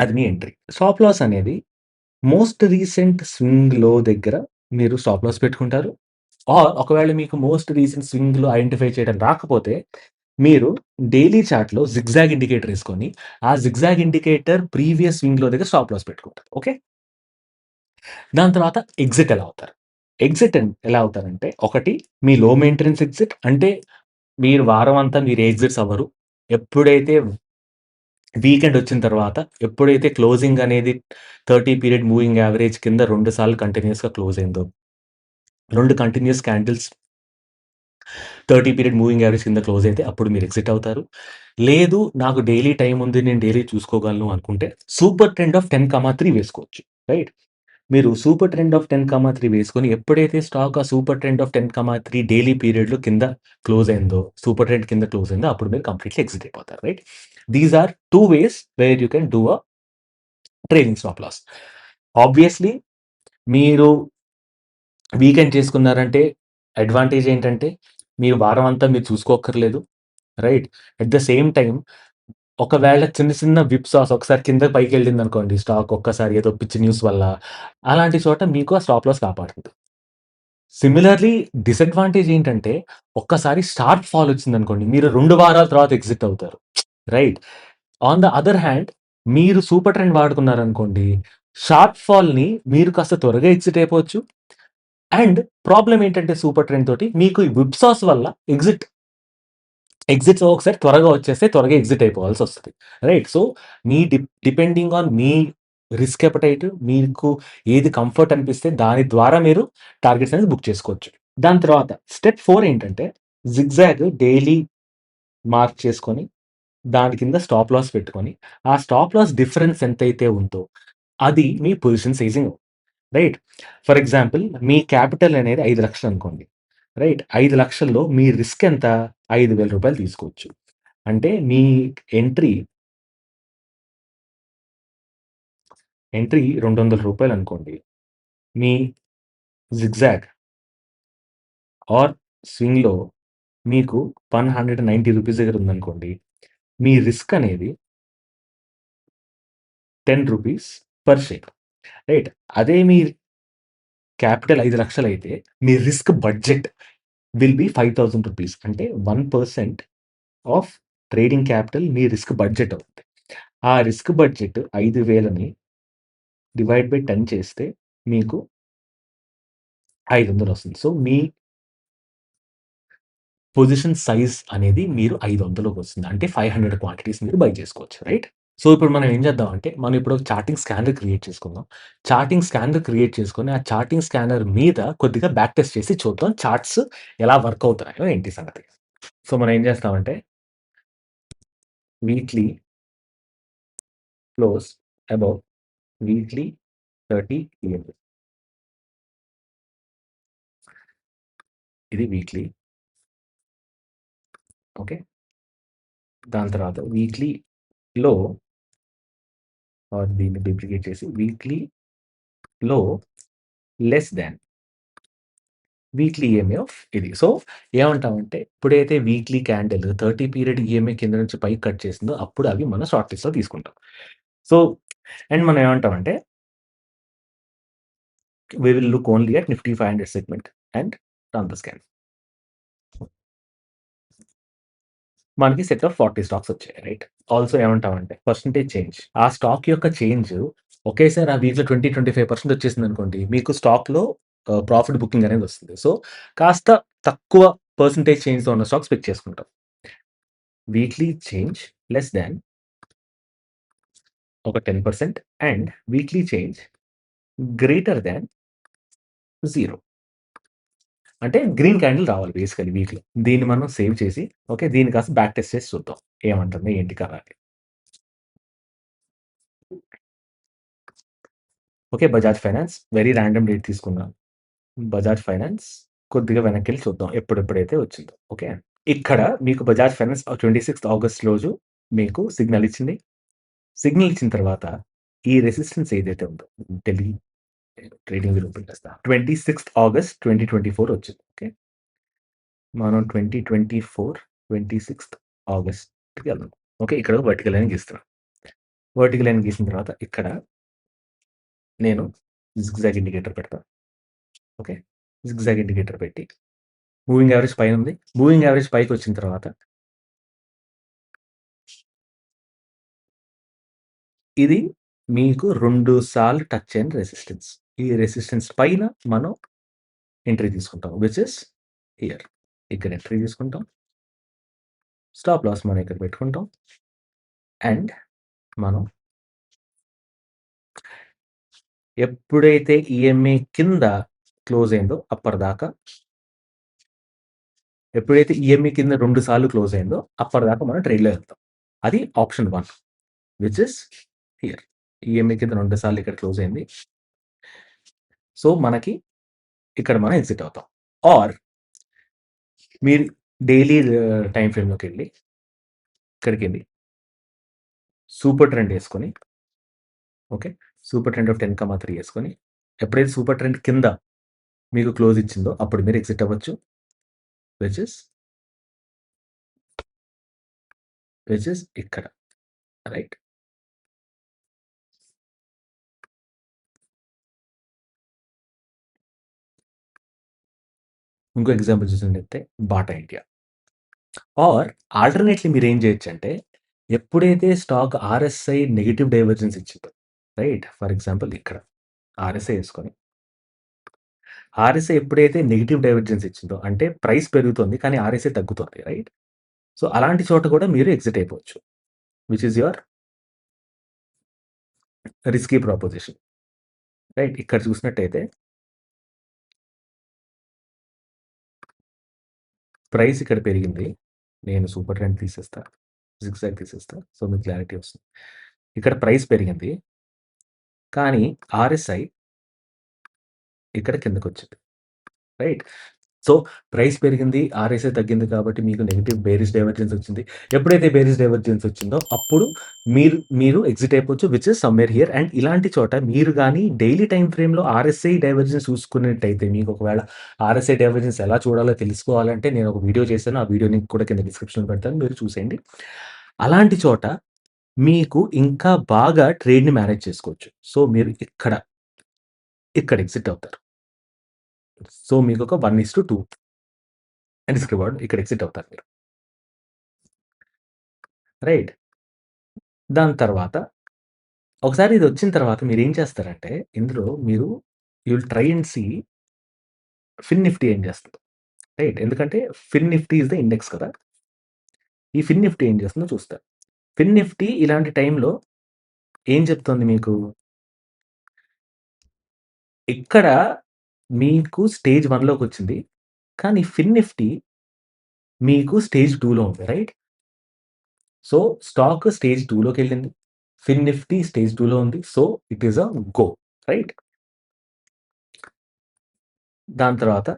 అది మీ ఎంట్రీ. స్టాప్ లాస్ అనేది మోస్ట్ రీసెంట్ స్వింగ్ లో దగ్గర మీరు స్టాప్ లాస్ పెట్టుకుంటారు. ఆర్ ఒకవేళ మీకు మోస్ట్ రీసెంట్ స్వింగ్‌లో ఐడెంటిఫై చేయడం రాకపోతే, మీరు డైలీ చార్ట్‌లో జిగ్‌జాగ్ ఇండికేటర్ ఏసుకొని, ఆ జిగ్‌జాగ్ ఇండికేటర్ ప్రీవియస్ స్వింగ్‌లో దగ్గర స్టాప్ లాస్ పెట్టుకుంటారు. ఓకే. దాని తర్వాత ఎగ్జిట్ ఎలా అవుతారు? ఎగ్జిట్ ఎలా అవుతారంటే, ఒకటి మీ లో మెయింటెనెన్స్ ఎగ్జిట్ అంటే మీరు వారం అంతా మీరు ఏ ఎగ్జిట్స్ అవ్వరు. ఎప్పుడైతే వీకెండ్ వచ్చిన తర్వాత, ఎప్పుడైతే క్లోజింగ్ అనేది 30 పీరియడ్ మూవింగ్ యావరేజ్ కింద 2 సార్లు కంటిన్యూయస్‌గా క్లోజ్ అయిందో, 2 continuous candles 30 period moving average కింద క్లోజ్ అయితే అప్పుడు మీరు ఎగ్జిట్ అవుతారు. లేదు నాకు డైలీ టైమ్ ఉంది. నేను డైలీ చూసుకోగలను అనుకుంటే సూపర్ ట్రెండ్ ఆఫ్ 10,3 వేసుకోవచ్చు. రైట్. మీరు సూపర్ ట్రెండ్ ఆఫ్ 10,3 వేసుకొని ఎప్పుడైతే స్టాక్ ఆ సూపర్ ట్రెండ్ ఆఫ్ 10,3 డైలీ పీరియడ్‌లో కింద క్లోజ్ అయిందో, సూపర్ ట్రెండ్ కింద క్లోజ్ అయిందో అప్పుడు మీరు కంప్లీట్‌లీ ఎగ్జిట్ అయిపోతారు. Right. These are 2 ways where you can do a trailing stop loss. Obviously మీరు వీకెండ్ చేసుకున్నారంటే అడ్వాంటేజ్ ఏంటంటే, మీరు వారం అంతా మీరు చూసుకోక్కర్లేదు. Right. At the same time ఒకవేళ చిన్న చిన్న విప్ సాస్ ఒకసారి కిందకి పైకెళ్ళిందనుకోండి స్టాక్ ఒక్కసారి ఏదో పిచ్చి న్యూస్ వల్ల, అలాంటి చోట మీకు ఆ స్టాప్ లాస్ కాపాడుతుంది. సిమిలర్‌లీ డిసడ్వాంటేజ్ ఏంటంటే, ఒక్కసారి షార్ప్ ఫాల్ వచ్చిందనుకోండి, మీరు 2 వారాల తర్వాత ఎగ్జిట్ అవుతారు. Right. On the other hand మీరు సూపర్ ట్రెండ్ వాడుకున్నారనుకోండి, షార్ప్ ఫాల్‌ని మీరు కాస్త త్వరగా ఎగ్జిట్ అయిపోవచ్చు. అండ్ ప్రాబ్లమ్ ఏంటంటే సూపర్ ట్రెండ్ తోటి మీకు ఈ విప్ సాస్ వల్ల ఎగ్జిట్స్ ఒకసారి త్వరగా వచ్చేస్తే త్వరగా ఎగ్జిట్ అయిపోవాల్సొస్తది. రైట్. సో, మీ డిపెండింగ్ ఆన్ మీ రిస్క్ అపెటైట్ మీకు ఏది కంఫర్ట్ అనిపిస్తే దాని ద్వారా మీరు టార్గెట్స్ అనేది బుక్ చేసుకోవచ్చు. దాని తర్వాత స్టెప్ 4 ఏంటంటే జిగ్‌జాగ్ డైలీ మార్క్ చేసుకొని, దాని కింద స్టాప్ లాస్ పెట్టుకొని, ఆ స్టాప్ లాస్ డిఫరెన్స్ ఎంతైతే ఉందో అది మీ position sizing. Right. For example మీ క్యాపిటల్ అనేది 5,00,000 అనుకోండి. రైట్. 5,00,000లో మీ రిస్క్ ఎంత? రూ. 5,000 తీసుకోవచ్చు. అంటే మీ ఎంట్రీ, రూ. 200 అనుకోండి. మీ జిగ్‌జాగ్ ఆర్ స్వింగ్‌లో మీకు రూ. 190 దగ్గర ఉందనుకోండి. మీ రిస్క్ అనేది రూ. 10 పర్ షేర్. రైట్. అదే మీ క్యాపిటల్ 5,00,000 అయితే మీ రిస్క్ బడ్జెట్ విల్ బి రూ. 5,000 అంటే 1% of trading capital me risk budget అవుతుంది. ఆ రిస్క్ బడ్జెట్ 5,000ని డివైడ్ బై 10 చేస్తే మీకు 500 వస్తుంది. సో, మీ పొజిషన్ సైజ్ అనేది మీరు 500కి వస్తుంది. అంటే 500 క్వాంటిటీస్ మీరు బై చేసుకోవచ్చు. రైట్. సో, ఇప్పుడు మనం ఏం చేద్దామంటే, మనం ఇప్పుడు ఒక చార్టింగ్ స్కానర్ క్రియేట్ చేసుకుందాం. చార్టింగ్ స్కానర్ క్రియేట్ చేసుకొని, ఆ చార్టింగ్ స్కానర్ మీద కొద్దిగా బ్యాక్ టెస్ట్ చేసి చూద్దాం. చార్ట్స్ ఎలా వర్క్ అవుతున్నాయో ఏంటి సంగతి. సో, మనం ఏం చేస్తామంటే weekly close above weekly 30 EMI. ఇది వీక్లీ. ఓకే. దాని తర్వాత వీక్లీలో దీన్ని డూప్లికేట్ చేసి వీక్లీలో less than weekly EMI of ఇది. సో, ఏమంటామంటే ఎప్పుడైతే వీక్లీ క్యాండిల్ 30 పీరియడ్ ఈఎంఐ కింద నుంచి పైకి కట్ చేసిందో అప్పుడు అవి మనం షార్ట్ లిస్ట్‌లో తీసుకుంటాం. సో, అండ్ మనం ఏమంటామంటే we will look only at Nifty 500 segment and run the scan. మనకి సెట్ ఆఫ్ 40 స్టాక్స్ వచ్చాయి. రైట్. ఆల్సో ఏమంటామంటే పర్సెంటేజ్ చేంజ్. ఆ స్టాక్ యొక్క చేంజ్ ఒకేసారి ఆ వీక్‌లో 25% వచ్చేసిందనుకోండి. మీకు స్టాక్‌లో ప్రాఫిట్ బుకింగ్ అనేది వస్తుంది. సో, కాస్త తక్కువ పర్సెంటేజ్ చేంజ్‌తో ఉన్న స్టాక్స్ పిక్ చేసుకుంటాం. వీక్లీ చేంజ్ లెస్ థాన్ ఒక 10% and weekly change greater than 0. అంటే గ్రీన్ క్యాండిల్ రావాలి బేసికల్లీ వీక్‌లో. దీన్ని మనం సేవ్ చేసి ఓకే. దీన్ని కాస్త బ్యాక్ టెస్ట్ చేసి చూద్దాం. ఏమంటుంది? ఏంటి కథ అని. Okay. Bajaj finance very random date తీసుకుందాం. బజాజ్ ఫైనాన్స్ కొద్దిగా వెనక్కెళ్ళి చూద్దాం. ఎప్పుడెప్పుడైతే వచ్చిందో. ఓకే. ఇక్కడ మీకు బజాజ్ ఫైనాన్స్ 26థ్ ఆగస్ట్ రోజు మీకు సిగ్నల్ ఇచ్చింది. సిగ్నల్ ఇచ్చిన తర్వాత ఈ రెసిస్టెన్స్ ఏదైతే ఉందో టెలి ట్రేడింగ్ వ్యూ ఓపెన్ చేస్తా. 26థ్ ఆగస్ట్ 2024 వచ్చింది. ఓకే. మనం 2024 26థ్ ఆగస్ట్‌కి వెళ్దాం. ఓకే. ఇక్కడ వర్టికల్ లైన్ గీస్తున్నా. వర్టికల్ లైన్ గీసిన తర్వాత ఇక్కడ నేను జిగ్‌జాగ్ ఇండికేటర్ పెడతా. ఓకే. జిగ్‌జాగ్ ఇండికేటర్ పెట్టి మూవింగ్ యావరేజ్ పైనుంది. మూవింగ్ యావరేజ్ పైకొచ్చిన తర్వాత ఇది మీకు 2 సార్లు టచ్ అయిన రెసిస్టెన్స్. ఈ రెసిస్టెన్స్ పైన మనం ఎంట్రీ తీసుకుంటాం. Which is here. ఇక్కడ ఎంట్రీ తీసుకుంటాం. స్టాప్ లాస్ మనం ఇక్కడ పెట్టుకుంటాం. అండ్ మనం ఎప్పుడైతే ఈఎంఏ కింద క్లోజ్ అయిందో అప్పటిదాకా ఎప్పుడైతే ఈఎంఏ కింద 2 సార్లు క్లోజ్ అయిందో అప్పటిదాకా మనం ట్రేడ్‌లో వెళ్తాం. అది option 1 which is here. EMA కింద 2 సార్లు ఇక్కడ క్లోజ్ అయింది. సో, మనకి ఇక్కడ మనం ఎగ్జిట్ అవుతాం. ఆర్ మీరు డైలీ టైమ్ ఫ్రేమ్‌లోకెళ్ళి ఇక్కడికెళ్ళి సూపర్ ట్రెండ్ యేసుకొని ఓకే. సూపర్ ట్రెండ్ ఆఫ్ 10,3 యేసుకొని ఎప్పుడైతే సూపర్ ట్రెండ్ కింద మీకు క్లోజ్ ఇచ్చిందో అప్పుడు మీరు ఎగ్జిట్ అవ్వచ్చు. విచ్ ఇస్ ఇక్కడ. రైట్. ఇంకో ఎగ్జాంపుల్ చూసినట్టయితే బాటా ఇండియా. ఆర్ ఆల్టర్‌నేట్‌లీ మీరేం చేయొచ్చంటే ఎప్పుడైతే స్టాక్ ఆర్ఎస్ఐ నెగెటివ్ డైవర్జెన్స్ ఇచ్చిందో రైట్. ఫర్ ఎగ్జాంపుల్ ఇక్కడ ఆర్ఎస్ఐ యేసుకొని ఆర్ఎస్ఐ ఎప్పుడైతే నెగెటివ్ డైవర్జెన్స్ ఇచ్చిందో అంటే ప్రైస్ పెరుగుతుంది కానీ ఆర్ఎస్ఐ తగ్గుతుంది రైట్. సో, అలాంటి చోట కూడా మీరు ఎగ్జిట్ అయిపోవచ్చు. Which is your risky proposition. Right. ఇక్కడ చూసినట్టయితే ప్రైస్ ఇక్కడ పెరిగింది. నేను సూపర్ ట్రెండ్ తీసేస్తా. జిగ్‌జాగ్ తీసేస్తా. సో, మీకు క్లారిటీ వస్తుంది. ఇక్కడ ప్రైస్ పెరిగింది. కానీ ఆర్ఎస్ఐ ఇక్కడ కిందకొచ్చింది. రైట్. సో, ప్రైస్ పెరిగింది. ఆర్ఎస్ఐ తగ్గింది కాబట్టి మీకు నెగెటివ్ బేరిష్ డైవర్జెన్స్ వచ్చింది. ఎప్పుడైతే బేరిష్ డైవర్జెన్స్ వచ్చిందో అప్పుడు మీరు ఎగ్జిట్ అయిపోవచ్చు. Which is somewhere here. And ఇలాంటి చోట మీరు గాని డైలీ టైమ్ ఫ్రేమ్‌లో ఆర్ఎస్ఐ డైవర్జెన్స్ చూసుకున్నట్టయితే మీకు ఒకవేళ ఆర్ఎస్ఐ డైవర్జెన్స్ ఎలా చూడాలో తెలుసుకోవాలంటే నేను ఒక వీడియో చేశాను. ఆ వీడియో లింక్ కూడా కింద డిస్క్రిప్షన్‌లో పెడతాను. మీరు చూసేయండి. అలాంటి చోట మీకు ఇంకా బాగా ట్రేడ్‌ని మేనేజ్ చేసుకోవచ్చు. సో, మీరు ఇక్కడ ఎగ్జిట్ అవుతారు. సో, మీకొక 1:2 రిస్క్ రివార్డ్ ఇక్కడ ఎగ్జిట్ అవుతారు మీరు. రైట్. దాని తర్వాత ఒకసారి ఇదొచ్చిన తర్వాత మీరేం చేస్తారంటే ఇందులో మీరు you will try and see fin Nifty ఏం చేస్తుందో. రైట్. ఎందుకంటే fin Nifty is the index కదా! ఈ ఫిన్ నిఫ్టీ ఏం చేస్తుందో చూస్తారు. ఫిన్ నిఫ్టీ ఇలాంటి టైంలో ఏం చెప్తోంది మీకు? ఇక్కడ మీకు స్టేజ్ 1లోకొచ్చింది. కానీ ఫిన్ నిఫ్టీ మీకు స్టేజ్ 2లో ఉంది. రైట్. సో, స్టాక్ స్టేజ్ 2లోకెళ్ళింది. ఫిన్ నిఫ్టీ స్టేజ్ 2లో ఉంది. So, it is go. Right. దాని తర్వాత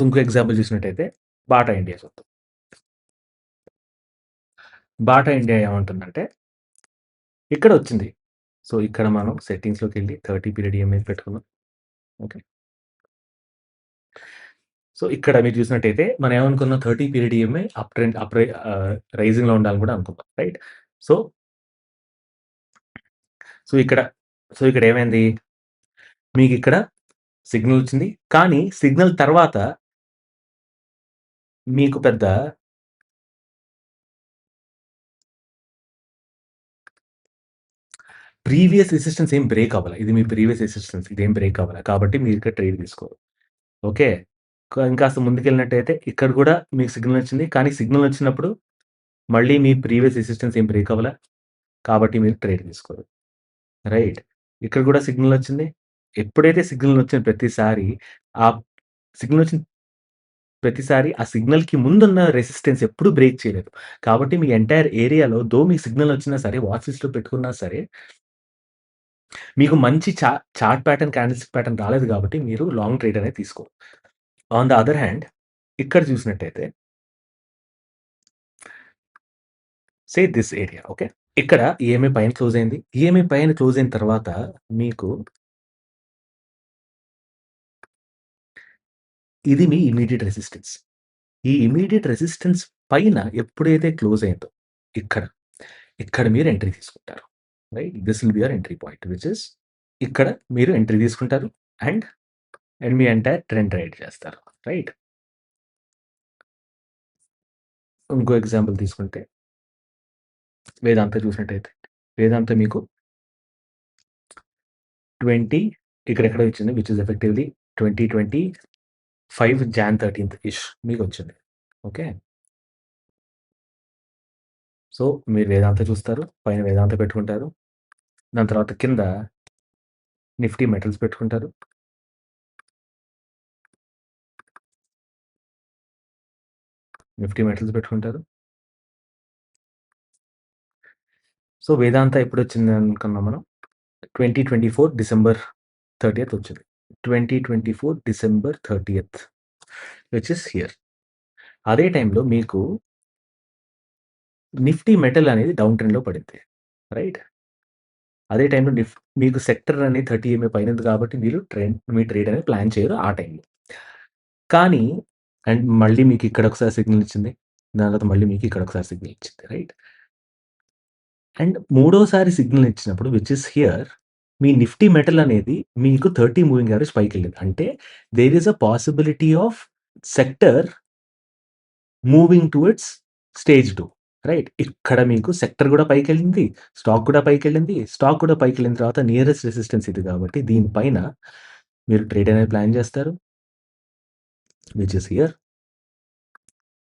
ఇంకో ఎగ్జాంపుల్ చూసినట్టయితే బాటా ఇండియా చూద్దాం. బాటా ఇండియా ఏమంటుందంటే ఇక్కడ వచ్చింది. సో, ఇక్కడ మనం సెట్టింగ్స్‌లోకెళ్ళి 30 పీరియడ్ ఈఎంఐ పెట్టుకుందాం. ఓకే. సో, ఇక్కడ మీరు చూసినట్టయితే మనం ఏమనుకున్నాం 30 పీరియడ్ ఈఎంఐ అప్ ట్రెండ్ రైజింగ్‌లో ఉండాలని కూడా అనుకున్నాం. రైట్. సో, సో, ఇక్కడ ఇక్కడ ఏమైంది? మీకిక్కడ సిగ్నల్ వచ్చింది. కానీ సిగ్నల్ తర్వాత మీకు పెద్ద ప్రీవియస్ రెసిస్టెన్స్ ఏం బ్రేక్ అవ్వల. ఇది మీ ప్రీవియస్ రెసిస్టెన్స్ ఇదేం బ్రేక్ అవ్వల. కాబట్టి మీరు ఇక్కడ ట్రేడ్ తీసుకోరు. ఓకే. ఇంకాస్త ముందుకెళ్ళినట్టయితే ఇక్కడ కూడా మీకు సిగ్నల్ వచ్చింది. కానీ సిగ్నల్ వచ్చినప్పుడు మళ్ళీ మీ ప్రీవియస్ రెసిస్టెన్స్ ఏం బ్రేక్ అవ్వల. కాబట్టి మీరు ట్రేడ్ తీసుకోరు. రైట్. ఇక్కడ కూడా సిగ్నల్ వచ్చింది. ఎప్పుడైతే సిగ్నల్ వచ్చిన ప్రతిసారి ఆ సిగ్నల్ వచ్చిన ప్రతిసారి ఆ సిగ్నల్‌కి ముందున్న రెసిస్టెన్స్ ఎప్పుడు బ్రేక్ చేయలేదు. కాబట్టి మీ ఎంటైర్ ఏరియాలో మీకు సిగ్నల్ వచ్చినా సరే వాచ్ లిస్ట్‌లో పెట్టుకున్నా సరే మీకు మంచి చార్ట్ ప్యాటర్న్, క్యాండిల్‌స్టిక్ ప్యాటర్న్ రాలేదు కాబట్టి మీరు లాంగ్ ట్రేడ్ అనేది తీసుకోరు. ఆన్ ద అదర్ హ్యాండ్ ఇక్కడ చూసినట్టయితే సే దిస్ ఏరియా ఓకే. ఇక్కడ ఈఎంఐ పైన క్లోజ్ అయింది. ఈఎంఐ పైన క్లోజ్ అయిన తర్వాత మీకు ఇది మీ ఇమ్మీడియేట్ రెసిస్టెన్స్. ఈ ఇమ్మీడియేట్ రెసిస్టెన్స్ పైన ఎప్పుడైతే క్లోజ్ అయిందో ఇక్కడ, ఇక్కడ మీరు ఎంట్రీ తీసుకుంటారు. Right? This will be your entry point which is ఇక్కడ మీరు ఎంట్రీ తీసుకుంటారు అండ్ మీ ఎంటైర్ ట్రెండ్ రైడ్ చేస్తారు. రైట్? ఇంకో ఎగ్జాంపుల్ తీసుకుంటే వేదాంత చూసినట్టయితే వేదాంత మీకు 20 ఇక్కడెక్కడో ఇచ్చింది విచ్ ఇస్ ఎఫెక్టివ్‌లీ 2025 జాన్ 13థ్ ఇష్ మీకొచ్చింది. ఓకే. సో, మీరు వేదాంత చూస్తారు. పైన వేదాంత పెట్టుకుంటారు. దాని తర్వాత కింద నిఫ్టీ మెటల్స్ పెట్టుకుంటారు. నిఫ్టీ మెటల్స్ పెట్టుకుంటారు. సో, వేదాంత ఎప్పుడొచ్చింది అనుకున్నాం మనం? 2024 డిసెంబర్ 30థ్ వచ్చింది. 2024 డిసెంబర్ 30థ్ విచ్ ఇస్ హియర్. అదే టైంలో మీకు నిఫ్టీ మెటల్ అనేది డౌన్ ట్రెండ్‌లో పడింది. రైట్? అదే టైంలో మీకు సెక్టర్ అనేది 30 ఎంఏ పైనుంది కాబట్టి మీరు మీ ట్రేడ్ అనేది ప్లాన్ చేయరు ఆ టైంలో. కానీ అండ్ మళ్ళీ మీకు ఇక్కడ ఒకసారి సిగ్నల్ ఇచ్చింది. దాని తర్వాత మళ్ళీ మీకు ఇక్కడ ఒకసారి సిగ్నల్ ఇచ్చింది. రైట్? అండ్ మూడోసారి సిగ్నల్ ఇచ్చినప్పుడు విచ్ ఇస్ హియర్ మీ నిఫ్టీ మెటల్ అనేది మీకు 30 మూవింగ్ యావరేజ్ పైకెళ్ళింది. అంటే there is a possibility of sector moving towards stage 2. Right? ఇక్కడ మీకు సెక్టర్ గూడా పైకెళ్ళింది. స్టాక్ కూడా పైకెళ్ళింది. స్టాక్ కూడా పైకెళ్ళిన తర్వాత నియరెస్ట్ రెసిస్టెన్స్ ఇది కాబట్టి దీనిపైన మీరు ట్రేడ్ అనేది ప్లాన్ చేస్తారు. Which is here.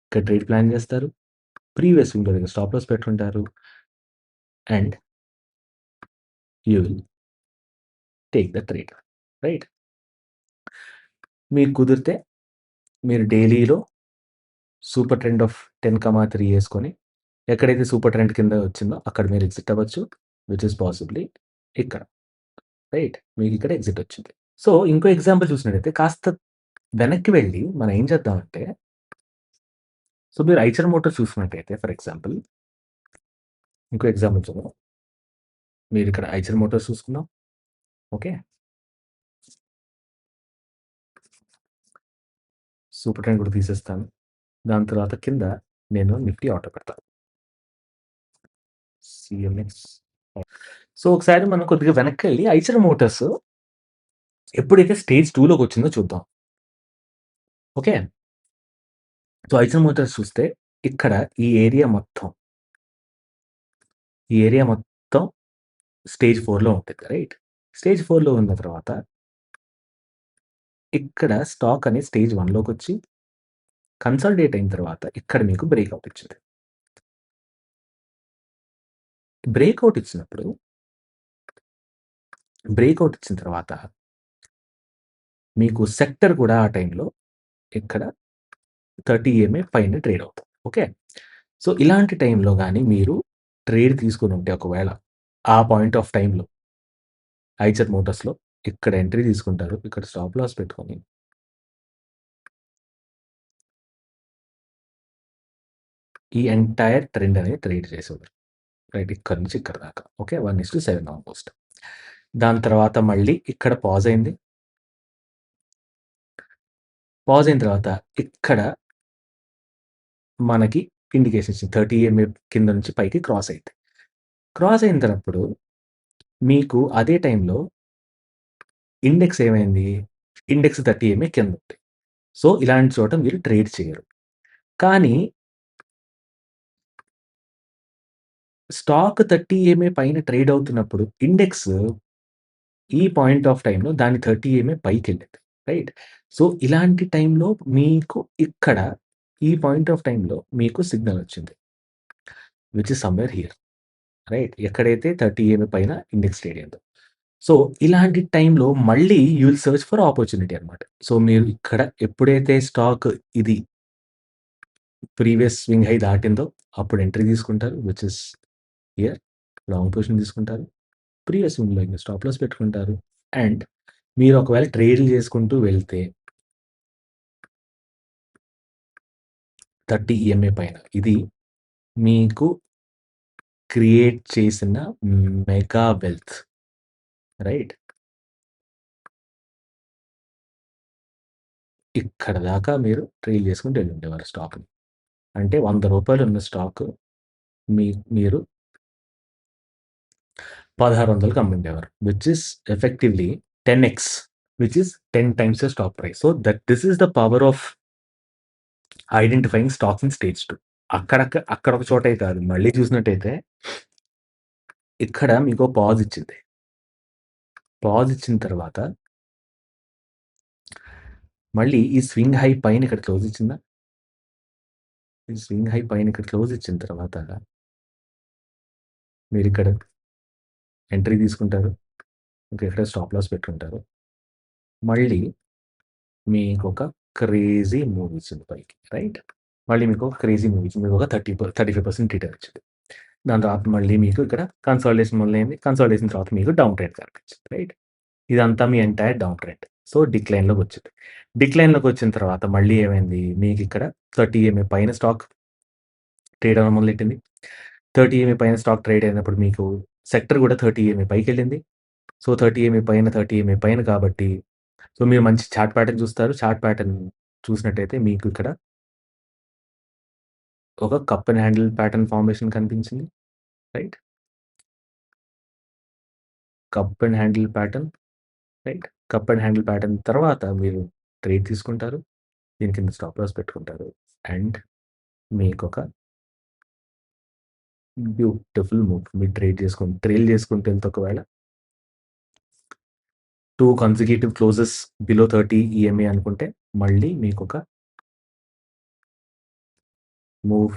ఇక్కడ ట్రేడ్ ప్లాన్ చేస్తారు. ప్రీవియస్ స్వింగ్‌లో దగ్గర స్టాప్ లాస్ పెట్టుకుంటారు. And you will take the trade. Right? మీకు కుదిరితే మీరు డైలీలో సూపర్ ట్రెండ్ ఆఫ్ 10,3 యేసుకొని ఎక్కడైతే సూపర్ ట్రెండ్ కింద వచ్చిందో అక్కడ మీరు ఎగ్జిట్ అవ్వచ్చు. విచ్ ఇస్ పాసిబ్లీ ఇక్కడ. రైట్? మీకిక్కడ ఎగ్జిట్ వచ్చింది. సో, ఇంకో ఎగ్జాంపుల్ చూసినట్టయితే కాస్త వెనక్కి వెళ్ళి మనం ఏం చేద్దామంటే సో, మీరు ఐచర్ మోటార్స్ చూసుకున్నట్టయితే ఫర్ ఎగ్జాంపుల్ ఇంకో ఎగ్జాంపుల్ చూద్దాం. మీరిక్కడ ఐచర్ మోటార్స్ చూసుకుందాం. ఓకే. సూపర్ ట్రెండ్ కూడా తీసేస్తాను. దాని తర్వాత కింద నేను నిఫ్టీ ఆటో పెడతాను. సీఎంఎక్స్. సో, ఒకసారి మనం కొద్దిగా వెనక్కెళ్ళి ఐచర్ మోటార్స్ ఎప్పుడైతే స్టేజ్ 2 వచ్చిందో చూద్దాం. ఓకే. సో, ఐచర్ మోటార్స్ చూస్తే ఇక్కడ ఈ ఏరియా మొత్తం స్టేజ్ 4లో ఉంటుంది. రైట్? స్టేజ్ 4లో ఉన్న తర్వాత ఇక్కడ స్టాక్ అనేది స్టేజ్ 1లోకొచ్చి కన్సాలిడేట్ అయిన తర్వాత ఇక్కడ మీకు బ్రేక్‌ఔట్ ఇచ్చింది. బ్రేక్‌ఔట్ ఇచ్చిన తర్వాత మీకు సెక్టర్ కూడా ఆ టైంలో ఇక్కడ 30 ఈఎంఏ పైన ట్రేడ్ అవుతుంది. ఓకే. సో, ఇలాంటి టైంలో గాని మీరు ట్రేడ్ తీసుకొనుంటే ఒకవేళ ఆ పాయింట్ ఆఫ్ టైంలో ఐచర్ మోటార్స్‌లో ఇక్కడ ఎంట్రీ తీసుకుంటారు. ఇక్కడ స్టాప్ లాస్ పెట్టుకొని ఈ ఎంటైర్ ట్రెండ్ అనేది ట్రేడ్ చేసేవారు. రైట్? ఇక్కడి నుంచి ఇక్కడ దాకా. ఓకే. 1:7 ఆల్‌మోస్ట్. దాని తర్వాత మళ్ళీ ఇక్కడ పాజ్ అయింది. పాజ్ అయిన తర్వాత ఇక్కడ మనకి ఇండికేషన్ ఇచ్చింది. 30 ఈఎంఏ కింద నుంచి పైకి క్రాస్ అయింది. క్రాస్ అయినప్పుడు మీకు అదే టైంలో ఇండెక్స్ ఏమైంది? Index 30 EMA కిందుంది. సో, ఇలాంటి చోట మీరు ట్రేడ్ చేయరు. కానీ స్టాక్ 30 ఈఎంఏ పైన ట్రేడ్ అవుతున్నప్పుడు ఇండెక్స్ ఈ పాయింట్ ఆఫ్ టైమ్‌లో దాని 30 ఈఎంఏ పైకెళ్ళింది. రైట్? సో, ఇలాంటి టైంలో మీకు ఇక్కడ ఈ పాయింట్ ఆఫ్ టైమ్‌లో మీకు సిగ్నల్ వచ్చింది. Which is somewhere here. Right? ఎక్కడైతే 30 ఈఎంఏ పైన ఇండెక్స్ ట్రేడ్ అయిందో. సో, ఇలాంటి టైంలో మళ్ళీ you will search for opportunity అనమాట. సో, మీరు ఇక్కడ ఎప్పుడైతే స్టాక్ ఇది ప్రీవియస్ స్వింగ్ హై దాటిందో అప్పుడు ఎంట్రీ తీసుకుంటారు. Which is here. Long position తీసుకుంటారు. ప్రీవియస్ స్వింగ్‌లో ఇంక స్టాప్ లాస్ పెట్టుకుంటారు. అండ్ మీరు ఒకవేళ ట్రేడ్‌లు చేసుకుంటూ వెళ్తే 30 ఈఎంఏ పైన ఇది మీకు క్రియేట్ చేసిన మెగా వెల్త్. రైట్? ఇక్కడ దాకా మీరు ట్రేడ్ చేసుకుంటూ ఎళ్ళుండేవారు స్టాక్‌ని. అంటే రూ. 100 ఉన్న స్టాకు మీ మీరు 1600కి అమ్ముండేవారు. Which is effectively 10x which is 10 times the stock price. So, this is the power of identifying stocks in stage 2. అక్కడ ఒక చోటే కాదు. మళ్ళీ చూసినట్టయితే ఇక్కడ మీకో పాజ్ ఇచ్చింది. పాజ్ ఇచ్చిన తర్వాత మళ్ళీ ఈ స్వింగ్ హై పైన ఇక్కడ క్లోజ్ ఇచ్చిందా? ఈ స్వింగ్ హై పైన ఇక్కడ క్లోజ్ ఇచ్చిన తర్వాత మీరిక్కడ ఎంట్రీ తీసుకుంటారు. ఇక్కడ స్టాప్ లాస్ పెట్టుకుంటారు. మళ్ళీ మీకొక క్రేజీ మూవ్ ఇచ్చింది పైకి. రైట్? మళ్ళీ మీకొక క్రేజీ మూవ్ ఇచ్చింది. మీకొక 35% రిటర్న్ ఇచ్చింది. దాని తర్వాత మళ్ళీ మీకు ఇక్కడ కన్సాలిడేషన్ మొదలైంది. కన్సాలిడేషన్ తర్వాత మీకు డౌన్ ట్రెండ్ కనిపించింది. రైట్? ఇదంతా మీ ఎంటైర్ డౌన్ ట్రెండ్. సో, డిక్లైన్‌లోకొచ్చింది. డిక్లైన్‌లోకొచ్చిన తర్వాత మళ్ళీ ఏమైంది? మీకిక్కడ 30 ఈఎంఏ పైన స్టాక్ ట్రేడ్ అవ్వడం మొదలెట్టింది. 30 ఈఎంఏ పైన స్టాక్ ట్రేడ్ అయినప్పుడు మీకు సెక్టర్ కూడా 30 ఈఎంఏ పైకెళ్ళింది. సో, 30 ఈఎంఏ పైన, 30 ఈఎంఏ పైన కాబట్టి సో, మీరు మంచి చార్ట్ ప్యాటర్న్ చూస్తారు. చార్ట్ ప్యాటర్న్ చూసినట్టయితే మీకు ఇక్కడ ఒక cup and handle pattern formation కనిపించింది. Right? Cup and handle pattern. Right? Cup and handle pattern తర్వాత మీరు ట్రేడ్ తీసుకుంటారు. దీని కింద స్టాప్ లాస్ పెట్టుకుంటారు. అండ్ మీకొక బ్యూటిఫుల్ మూవ్. మీరు ట్రైల్ చేసుకుంటూ వెళ్తే ఒకవేళ 2 కన్సిక్యూటివ్ క్లోజెస్ బిలో 30 ఈఎంఏ అనుకుంటే మళ్ళీ మీకొక మూవ్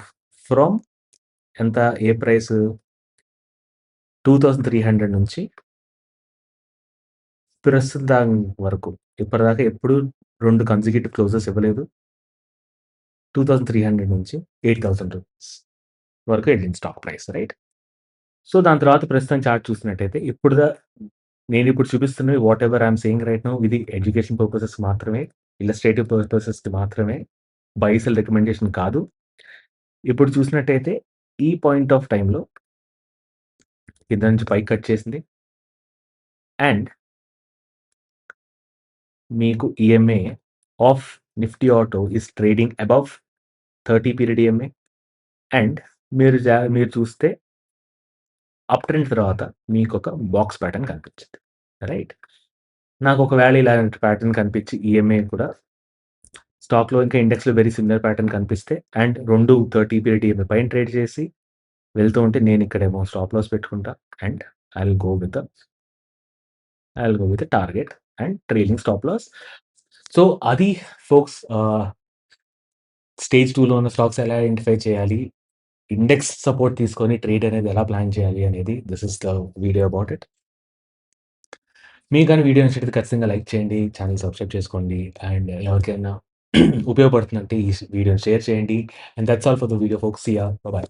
ఫ్రమ్ ఎంత? ఏ ప్రైస్? 2300 నుంచి ప్రస్తుతం వరకు ఇప్పటిదాకా ఎప్పుడు 2 కన్సిక్యూటివ్ క్లోజెస్ ఇవ్వలేదు. 2300 నుంచి 8000 రూపీస్ వరకు వెళ్ళింది స్టాక్ ప్రైస్. రైట్? సో, దాని తర్వాత ప్రస్తుతం చార్ట్ చూసినట్టయితే నేనిప్పుడు చూపిస్తున్నవి whatever I'm saying right now ఇది ఎడ్యుకేషన్ పర్పసెస్ మాత్రమే. ఇల్లస్ట్రేటివ్ పర్పసెస్‌కి మాత్రమే. బై, సెల్ రికమెండేషన్ కాదు. ఇప్పుడు చూసినట్టయితే ఈ పాయింట్ ఆఫ్ టైమ్‌లో కింద నుంచి పైకి కట్ చేసింది. అండ్ మీకు EMA of Nifty auto is trading above 30 period EMA. And మీరు చూస్తే అప్ ట్రెండ్ తర్వాత మీకొక బాక్స్ ప్యాటర్న్ కనిపించింది. రైట్? నాకు ఒకవేళ ఇలాంటి ప్యాటర్న్ కనిపించి ఈఎంఏ కూడా స్టాక్‌లో ఇంకా ఇండెక్స్‌లో వెరీ సిమిలర్ ప్యాటర్న్ కనిపిస్తే అండ్ 2 30 పీరియడ్ ఈఎంఏ పైన ట్రేడ్ చేసి వెళ్తూ ఉంటే నేనిక్కడేమో స్టాప్ లాస్ పెట్టుకుంటా. And I will go with target and trailing stop loss. So, అది ఫోక్స్ స్టేజ్ 2లో ఉన్న స్టాక్స్ ఎలా ఐడెంటిఫై చేయాలి? ఇండెక్స్ సపోర్ట్ తీసుకొని ట్రేడ్ అనేది ఎలా ప్లాన్ చేయాలి అనేది this is the video about it. మీకు గాని వీడియో నచ్చినట్లయితే ఖచ్చితంగా లైక్ చేయండి. ఛానెల్ సబ్స్క్రైబ్ చేసుకోండి. అండ్ ఎవరికైనా ఉపయోగపడుతుందంటే ఈ వీడియోని షేర్ చేయండి. And that's all for the video folks. See you. By.